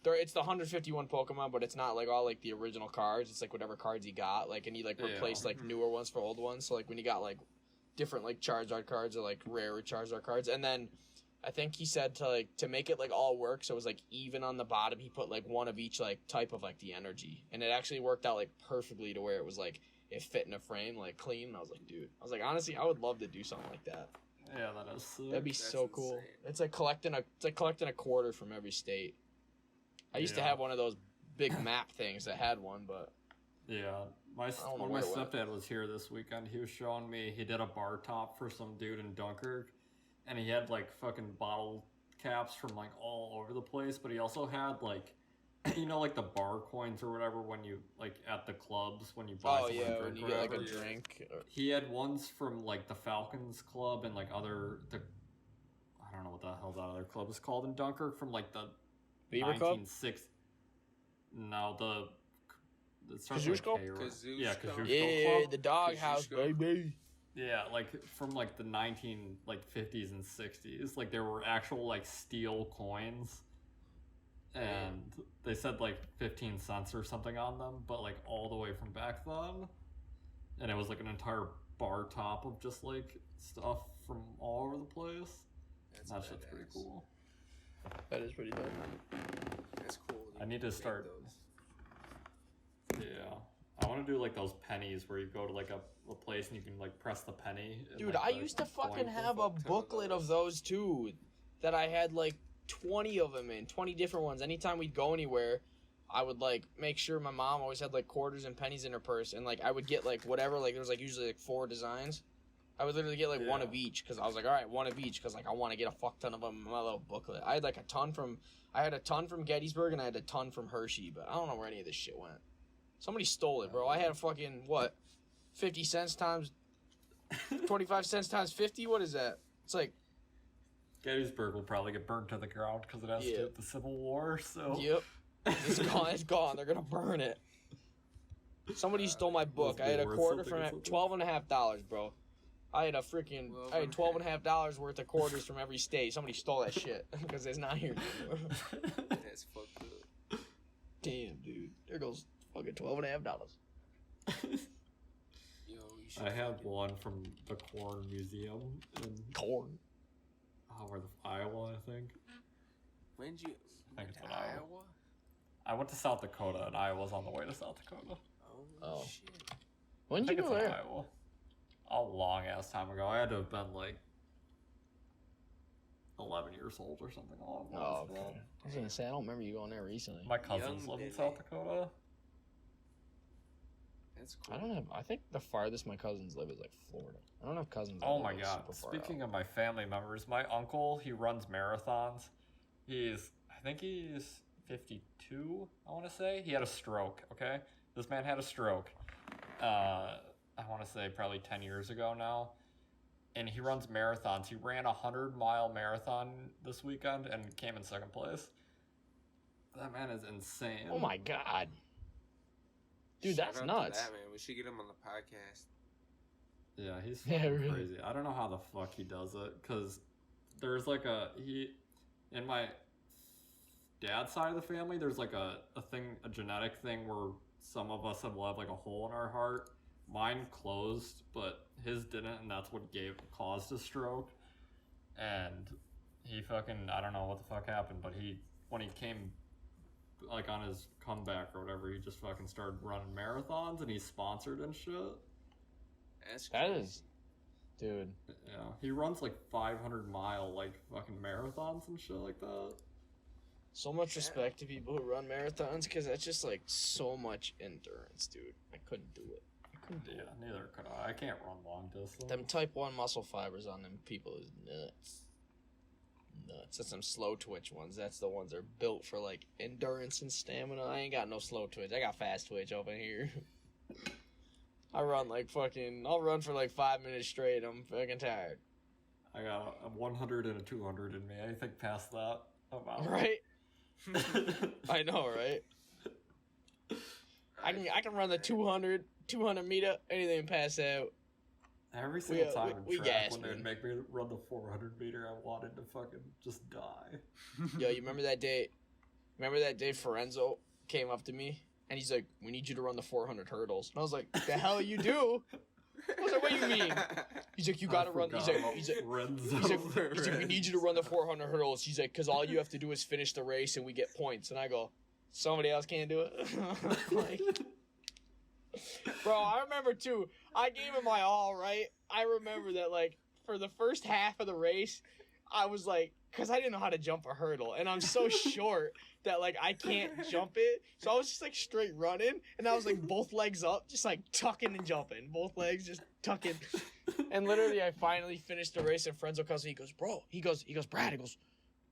it's the 151 Pokemon, but it's not like all like the original cards. It's like whatever cards he got, like, and he like replaced like newer ones for old ones. So like when he got like different like Charizard cards or like rare Charizard cards, and then I think he said to make it like all work, so it was like even on the bottom, he put like one of each like type of like the energy, and it actually worked out like perfectly to where it was like it fit in a frame like clean. And I was like, dude, honestly, I would love to do something like that. Yeah, that is sick. That'd be That's so cool. insane. It's like collecting a quarter from every state. I used to Yeah. have one of those big map things that had one, but Yeah, don't know when my where it went. stepdad was here this weekend, he was showing me he did a bar top for some dude in Dunkirk, and he had like fucking bottle caps from like all over the place, but he also had like, you know, like the bar coins or whatever when you like at the clubs when you buy oh someone yeah, a when drink you or get like a whatever. drink. He had ones from like the Falcons Club and like I don't know what the hell that other club is called in Dunkirk from like the Beaver Club? 1960s. No, it starts Kazooshko? with a K or- Yeah, Kazooshko? Kazooshko Yeah, Club. the doghouse, Kazooshko. baby. Yeah, like from like the 50s and 60s. Like there were actual like steel coins. And they said like 15 cents or something on them, but like all the way from back then. And it was like an entire bar top of just like stuff from all over the place. That shit's pretty cool. That is pretty dope. That's cool. I need to start those. Yeah. I want to do like those pennies where you go to like a place and you can like press the penny. And, Dude, like, I used to fucking have a booklet of those too. That I had like 20 of them in, 20 different ones. Anytime we'd go anywhere, I would like make sure my mom always had like quarters and pennies in her purse, and like I would get like whatever, like there was like usually like 4 designs. I would literally get like one of each because I was like, all right, one of each because like I want to get a fuck ton of them in my little booklet. I had like a ton from Gettysburg and I had a ton from Hershey, but I don't know where any of this shit went. Somebody stole it, bro. I had a fucking 50 cents times 25 cents times 50. What is that? It's like. Gettysburg will probably get burned to the ground because it has to do with the Civil War. So. Yep. It's gone. It's gone. They're gonna burn it. Somebody stole my book. I had a quarter from $12.50, bro. I had $12.50 worth of quarters from every state. Somebody stole that shit because it's not here anymore. That's fucked up. Damn, dude. There goes fucking $12.50. I have one from the Corn Museum in Iowa, I think. When did you? I think it's in Iowa. I went to South Dakota, and I was on the way to South Dakota. Oh. Shit. When did you go there? Iowa. A long ass time ago. I had to have been like 11 years old or something along those lines. Okay. I was gonna say I don't remember you going there recently. My cousins live in South Dakota. That's cool. I think the farthest my cousins live is like Florida. I don't have cousins. Oh my god! Speaking of my family members, my uncle, he runs marathons. I think he's 52. I want to say he had a stroke. Okay, this man had a stroke. I want to say probably 10 years ago now. And he runs marathons. He ran a 100-mile marathon this weekend and came in second place. That man is insane. Oh my god. Dude, that's Shout out nuts. to that, man. We should get him on the podcast. Yeah, he's really crazy. I don't know how the fuck he does it, because there's like in my dad's side of the family, there's like a genetic thing where some of us will have like a hole in our heart. Mine closed, but his didn't, and that's what caused a stroke. And he I don't know what the fuck happened, but when he came like on his comeback or whatever, he just fucking started running marathons, and he's sponsored and shit. That is, dude. Yeah, he runs like 500-mile like fucking marathons and shit like that. So much respect to people who run marathons, because that's just like so much endurance, dude. I couldn't do it. Neither could I. I can't run long distance. Them type 1 muscle fibers on them people is nuts. That's some slow twitch ones. That's the ones that are built for like endurance and stamina. I ain't got no slow twitch. I got fast twitch over here. I'll run for like 5 minutes straight. I'm fucking tired. I got a 100 and a 200 in me. Anything past that, I'm out. Right? I know, right? I can run the 200 meter, anything past that. Every single time in track, when man. they'd make me run the 400 meter, I wanted to fucking just die. Yo, you remember that day? Forenzo came up to me, and he's like, "We need you to run the 400 hurdles." And I was like, "The hell you do?" I was like, "What do you mean?" He's like, "You gotta run." He's like, "We need you to run the 400 hurdles." He's like, "Cause all you have to do is finish the race, and we get points." And I go, "Somebody else can't do it." Like, bro, I remember too. I gave it my all, right? I remember that, like, for the first half of the race, I was like, because I didn't know how to jump a hurdle, and I'm so short that, like, I can't jump it. So I was just, like, straight running, and I was, like, both legs up, just, like, tucking and jumping. Both legs just tucking. And literally, I finally finished the race, and Frenzo comes, he goes, "Bro," he goes, "Brad,"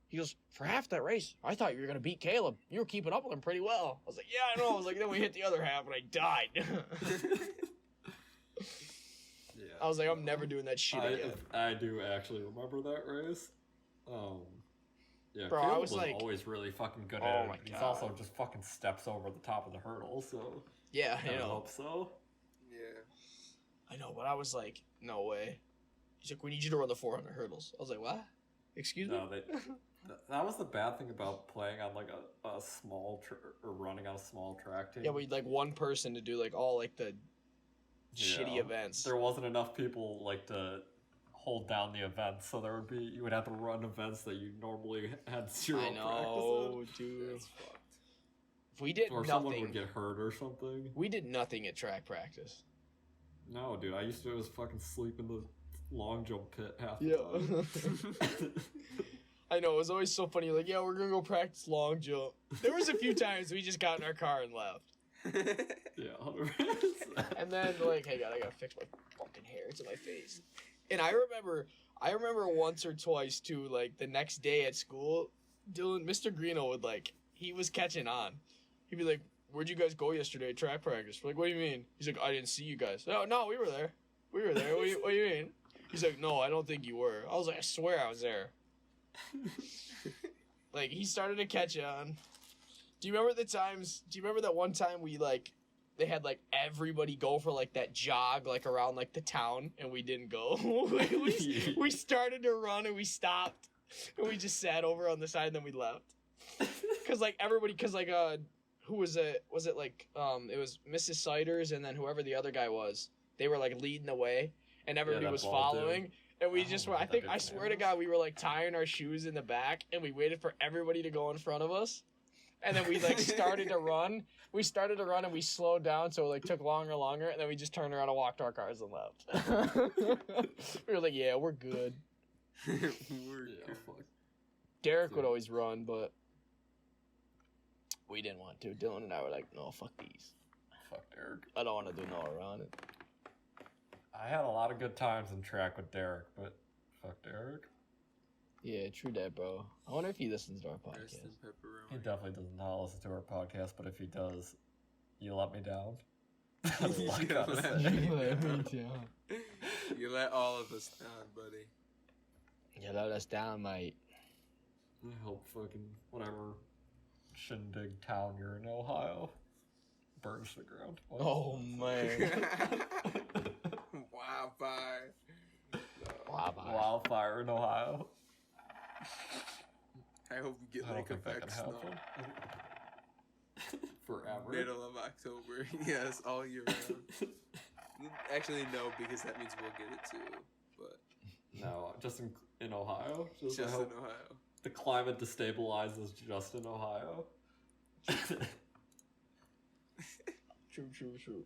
he goes, "For half that race, I thought you were going to beat Caleb. You were keeping up with him pretty well." I was like, "Yeah, I know." I was like, then we hit the other half, and I died. Yeah. I was like, I'm never doing that shit again. I do actually remember that race. Yeah, bro, Caleb I was like, always really fucking good oh at it. My He's God. also just fucking steps over the top of the hurdle, so yeah, I hope so. Yeah. I know, but I was like, no way. He's like, we need you to run the 400 hurdles. I was like, what? Excuse me? That was the bad thing about playing on like a small or running on a small track team. Yeah, we like one person to do like all like the shitty events. There wasn't enough people like to hold down the events, so you would have to run events that you normally had zero practice in. Dude. That's fucked. If we did or nothing, someone would get hurt or something. We did nothing at track practice. No, dude, I used to just fucking sleep in the long jump pit half the time. I know, it was always so funny. Like, yeah, we're gonna go practice long jump. There was a few times we just got in our car and left. Yeah, 100%. And then, like, hey, God, I gotta fix my fucking hair. It's in my face. And I remember once or twice, too, like, the next day at school, Mr. Greeno would, like, he was catching on. He'd be like, where'd you guys go yesterday at track practice? We're like, what do you mean? He's like, I didn't see you guys. No, we were there. We were there. What do you mean? He's like, no, I don't think you were. I was like, I swear I was there. Like, he started to catch on. Do you remember that one time we, like, they had, like, everybody go for, like, that jog, like, around, like, the town, and we didn't go? we started to run, and we stopped, and we just sat over on the side, and then we left. Because, like, who was it? Was it, like, it was Mrs. Siders, and then whoever the other guy was. They were, like, leading the way, and everybody was following. Dude. And we just were, I swear to God, we were, like, tying our shoes in the back, and we waited for everybody to go in front of us. And then we, like, started to run. We started to run, and we slowed down, so it, like, took longer, and then we just turned around and walked to our cars and left. We were like, yeah, we're good. Fuck. Derek would always run, but we didn't want to. Dylan and I were like, no, fuck these. Fuck Derek. I don't want to do no around it. I had a lot of good times in track with Derek, but fuck Derek. Yeah, true that, bro. I wonder if he listens to our podcast. He definitely does not listen to our podcast, but if he does, you let me down. You let all of us down, buddy. You let us down, mate. I hope fucking whatever shindig town you're in Ohio burns to the ground. What? Oh, man. Wildfire in Ohio. I hope you get like effect snow. Forever. Middle of October. Yes, all year round. Actually, no, because that means we'll get it too. But no, just in Ohio. Just in Ohio. The climate destabilizes just in Ohio. True.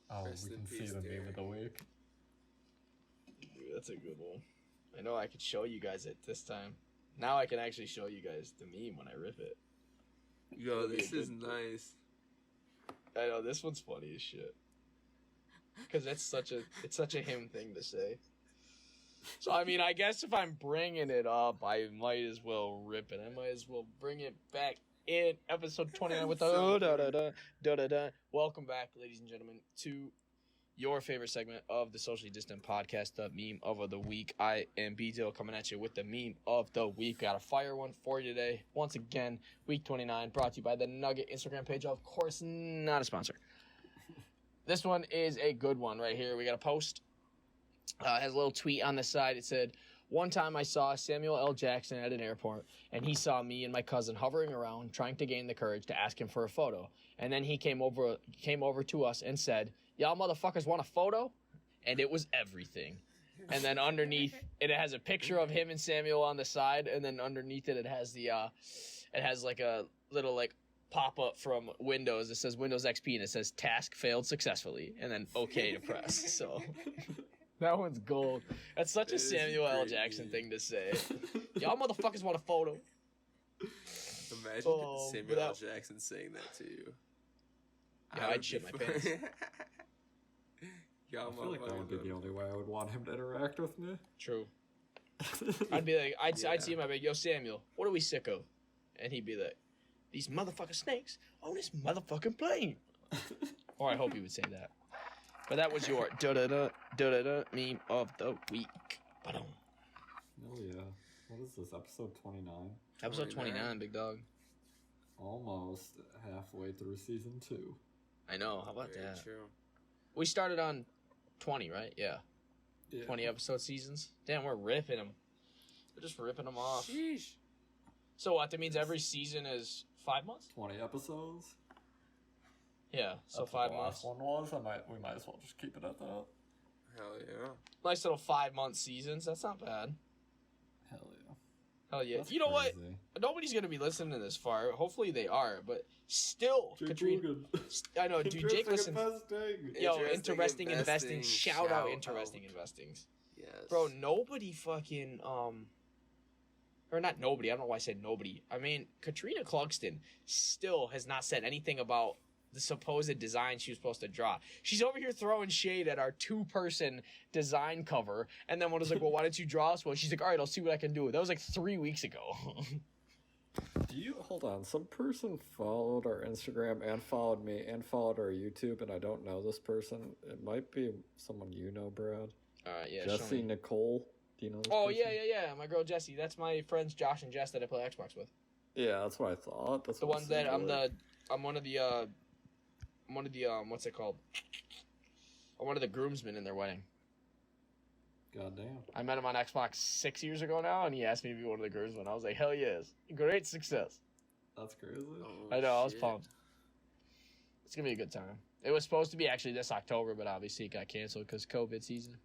Oh, we can see the meme of the week. Dude, that's a good one. I know I could show you guys it this time. Now I can actually show you guys the meme when I rip it. Yo, this is nice. I know, this one's funny as shit. Because it's such a him thing to say. So, I mean, I guess if I'm bringing it up, I might as well rip it. I might as well bring it back in episode 29 with the Welcome back, ladies and gentlemen, to your favorite segment of the Socially Distant Podcast, the Meme of the Week. I am B-Dill coming at you with the Meme of the Week. Got a fire one for you today. Once again, week 29, brought to you by the Nugget Instagram page. Of course, not a sponsor. This one is a good one right here. We got a post. It has a little tweet on the side. It said, one time I saw Samuel L. Jackson at an airport, and he saw me and my cousin hovering around, trying to gain the courage to ask him for a photo. And then he came over to us and said, y'all motherfuckers want a photo? And it was everything. And then underneath, it has a picture of him and Samuel on the side, and then underneath it, it has like a little like pop-up from Windows. It says Windows XP, and it says task failed successfully, and then OK to press. So that one's gold. That's such a Samuel L. Jackson thing to say. Y'all motherfuckers want a photo? Imagine Samuel L. Jackson saying that to you. Yeah, I'd shit my pants. I feel like that would be the only way I would want him to interact with me. True. I'd be like, I'd see him, I'd be like, yo, Samuel, what are we sick of? And he'd be like, these motherfucking snakes on this motherfucking plane. Or I hope he would say that. But that was your meme of the week. Ba-dum. Oh yeah. What is this, episode 29? Episode 29, big dog. Almost halfway through season 2. I know. How about Very that? true. We started on 20, right? Yeah. Yeah. 20 episode seasons. Damn, we're ripping them. We're just ripping them off. Sheesh. So what? That means every season is 5 months? 20 episodes. Yeah, so That's 5 what the months. last one was. We might as well just keep it at that. Hell yeah. Nice little 5-month seasons. That's not bad. Hell yeah. Hell yeah. That's You know what? crazy. Nobody's going to be listening to this far. Hopefully they are, but still, Katrina. I know, dude, Jake listens. Yo, interesting investing. Shout out interesting investing. Yes. Bro, nobody fucking, or not nobody. I don't know why I said nobody. I mean, Katrina Clugston still has not said anything about the supposed design she was supposed to draw. She's over here throwing shade at our 2-person design cover, and then one was like, well, why didn't you draw us one? She's like, all right, I'll see what I can do. That was like 3 weeks ago. Hold on, some person followed our Instagram and followed me and followed our YouTube, and I don't know this person. It might be someone you know, Brad. Yeah. Jesse Nicole. Do you know this Oh, person? yeah. My girl Jessie. That's my friends Josh and Jess that I play Xbox with. Yeah, that's what I thought. That's The what ones that I'm one of the what's it called? I'm one of the groomsmen in their wedding. Goddamn. I met him on Xbox 6 years ago now, and he asked me to be one of the groomsmen. I was like, hell yes. Great success. That's crazy. Oh, I know, I was shit. pumped. It's going to be a good time. It was supposed to be actually this October, but obviously it got canceled because COVID season.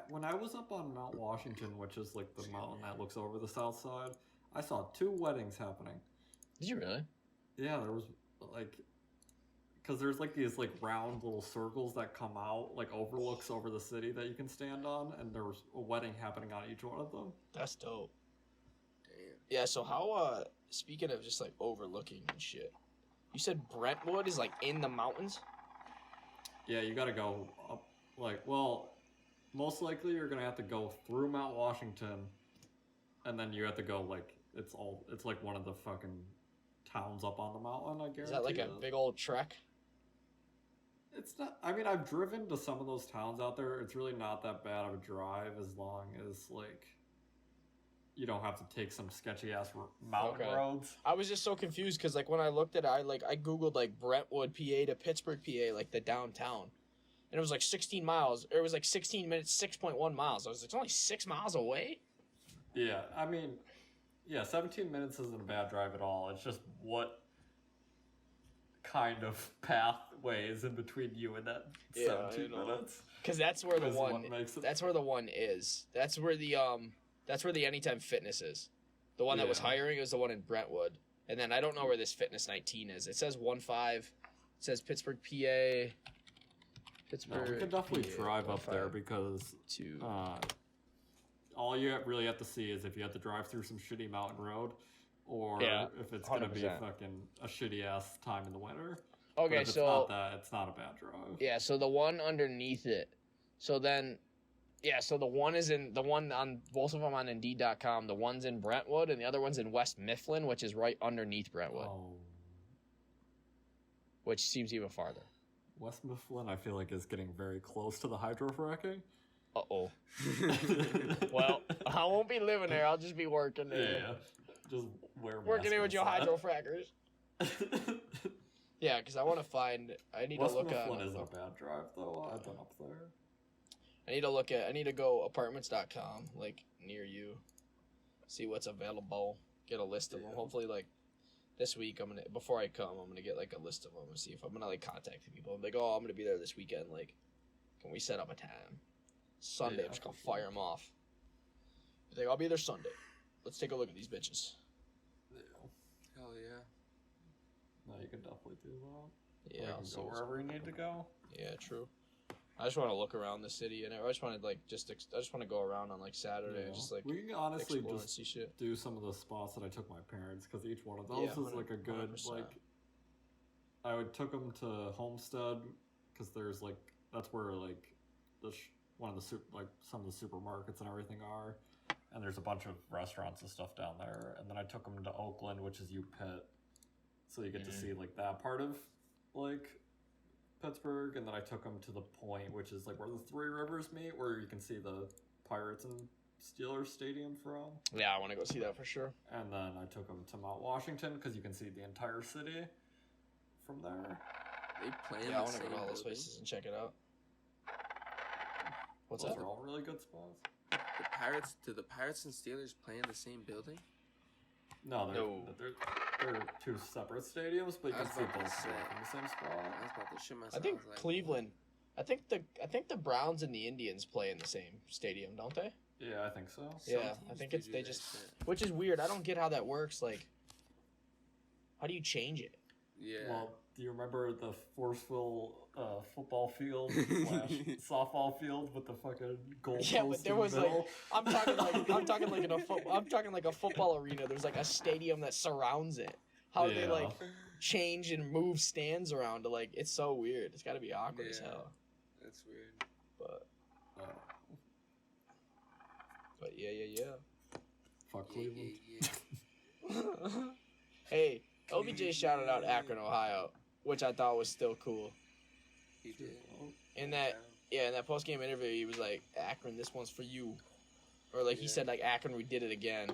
When I was up on Mount Washington, which is like the mountain that looks over the south side, I saw 2 weddings happening. Did you really? Yeah, there was like, because there's like these like round little circles that come out, like overlooks over the city that you can stand on, and there was a wedding happening on each one of them. That's dope. Damn. Yeah, so how, speaking of just like overlooking and shit, you said Brentwood is like in the mountains? Yeah, you gotta go up, like, well, most likely you're gonna have to go through Mount Washington, and then you have to go like, it's like one of the fucking towns up on the mountain, I guarantee. Is that like a big old trek? It's not. I mean, I've driven to some of those towns out there. It's really not that bad of a drive as long as like you don't have to take some sketchy ass mountain roads. I was just so confused because like when I looked at it, I googled like Brentwood, PA to Pittsburgh, PA, like the downtown, and it was like 16 miles. Or it was like 16 minutes, 6.1 miles. I was like, it's only 6 miles away. Yeah, I mean, yeah, 17 minutes isn't a bad drive at all. It's just what kind of pathway is in between you and that 17 minutes. Because that's where the one. Makes it... That's where the one is. That's where the Anytime Fitness is. The one that was hiring is the one in Brentwood, and then I don't know where this Fitness 19 is. It says 1-5. It says Pittsburgh, PA. Pittsburgh. No, we could definitely PA, drive up there because all you really have to see is if you have to drive through some shitty mountain road, or if it's going to be fucking a shitty ass time in the winter. Okay, but if so it's not that, it's not a bad drive. Yeah, so the one underneath it. So then, so the one on both of them on Indeed.com. The one's in Brentwood and the other one's in West Mifflin, which is right underneath Brentwood. Oh. Which seems even farther. West Mifflin, I feel like, is getting very close to the hydrofracking. Uh-oh. Well, I won't be living there. I'll just be working there. Yeah. Just working there with your hydrofrackers. Yeah, because I want to find. I need West to look at. Mifflin is a bad drive, though. I've been up there. I need to go apartments.com, like, near you. See what's available. Get a list of them. Hopefully, like, this week, before I come, I'm going to get, like, a list of them and see if I'm going to, like, contact people. I'm like, oh, I'm going to be there this weekend. Like, can we set up a time? Sunday, I'm just going to fire them off. I think I'll be there Sunday. Let's take a look at these bitches. Yeah. Hell yeah. No, you can definitely do that. Yeah, I'll go wherever you need to go. Yeah, true. I just want to look around the city, and I just want to I just want to go around on like Saturday and just like we can honestly explore just and see shit. do some of the spots that I took my parents because each one of those is like a good 100%. like. I took them to Homestead because there's like that's where like one of the some of the supermarkets and everything are, and there's a bunch of restaurants and stuff down there. And then I took them to Oakland, which is U-Pitt, so you get to see like that part of like Pittsburgh. And then I took them to the Point, which is like where the Three Rivers meet, where you can see the Pirates and Steelers stadium from. Yeah, I want to go see that for sure. And then I took them to Mount Washington because you can see the entire city from there. They play in Yeah, I the want to same go to all those building. places and check it out. What's Those up? are all really good spots. Do the Pirates and Steelers play in the same building? No, No. they're two separate stadiums, but you I can was see about to both say. in the same I spot. was about to shit myself. I think was like, Cleveland. I think the Browns and the Indians play in the same stadium, don't they? Yeah, I think so. Yeah, teams I think do it's do they that just, shit. which is weird. I don't get how that works. Like, how do you change it? Yeah. Well, do you remember the Forceville football field slash softball field with the fucking goal Yeah, but post there in the was, like, middle? I'm talking like a football arena. There's like a stadium that surrounds it. How do they Yeah. like change and move stands around to like? It's so weird. It's got to be awkward as Yeah. hell. That's weird. Oh, But yeah. fuck Yeah, Cleveland. Hey, LBJ shouted out Akron, Ohio, which I thought was still cool. He did. In that, yeah, in that post game interview, he was like, "Akron, this one's for you," or like he Yeah. said, like Akron, we did it again.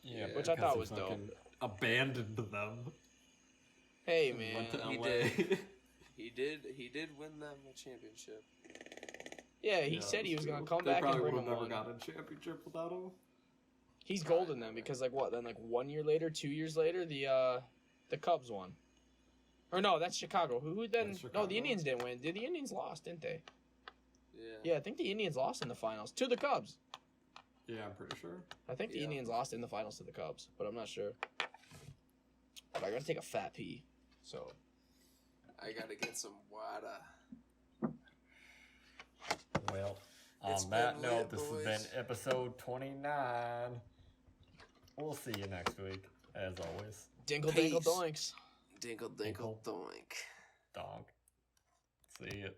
Yeah, Which I because thought he was dope. fucking abandoned them. Hey and man, went to He LA. did. He did win them a championship. yeah, he Yeah, said he was that's gonna true. come They back and probably bring would him have never one. got a championship without him. He's golden then because like what? Then like 1 year later, 2 years later, the Cubs won. Or no, that's Chicago. Who then? That's No, Chicago. the Indians didn't win. The Indians lost, didn't they? Yeah. Yeah, I think the Indians lost in the finals to the Cubs. Yeah, I'm pretty sure. I think the Yeah. Indians lost in the finals to the Cubs, but I'm not sure. But I gotta take a fat pee, so. I gotta get some water. Well, It's on that been note, lit, this boys. has been episode 29. We'll see you next week, as always. Dinkle Peace. dinkle doinks. Dinkle dinkle doink. Donk. See ya.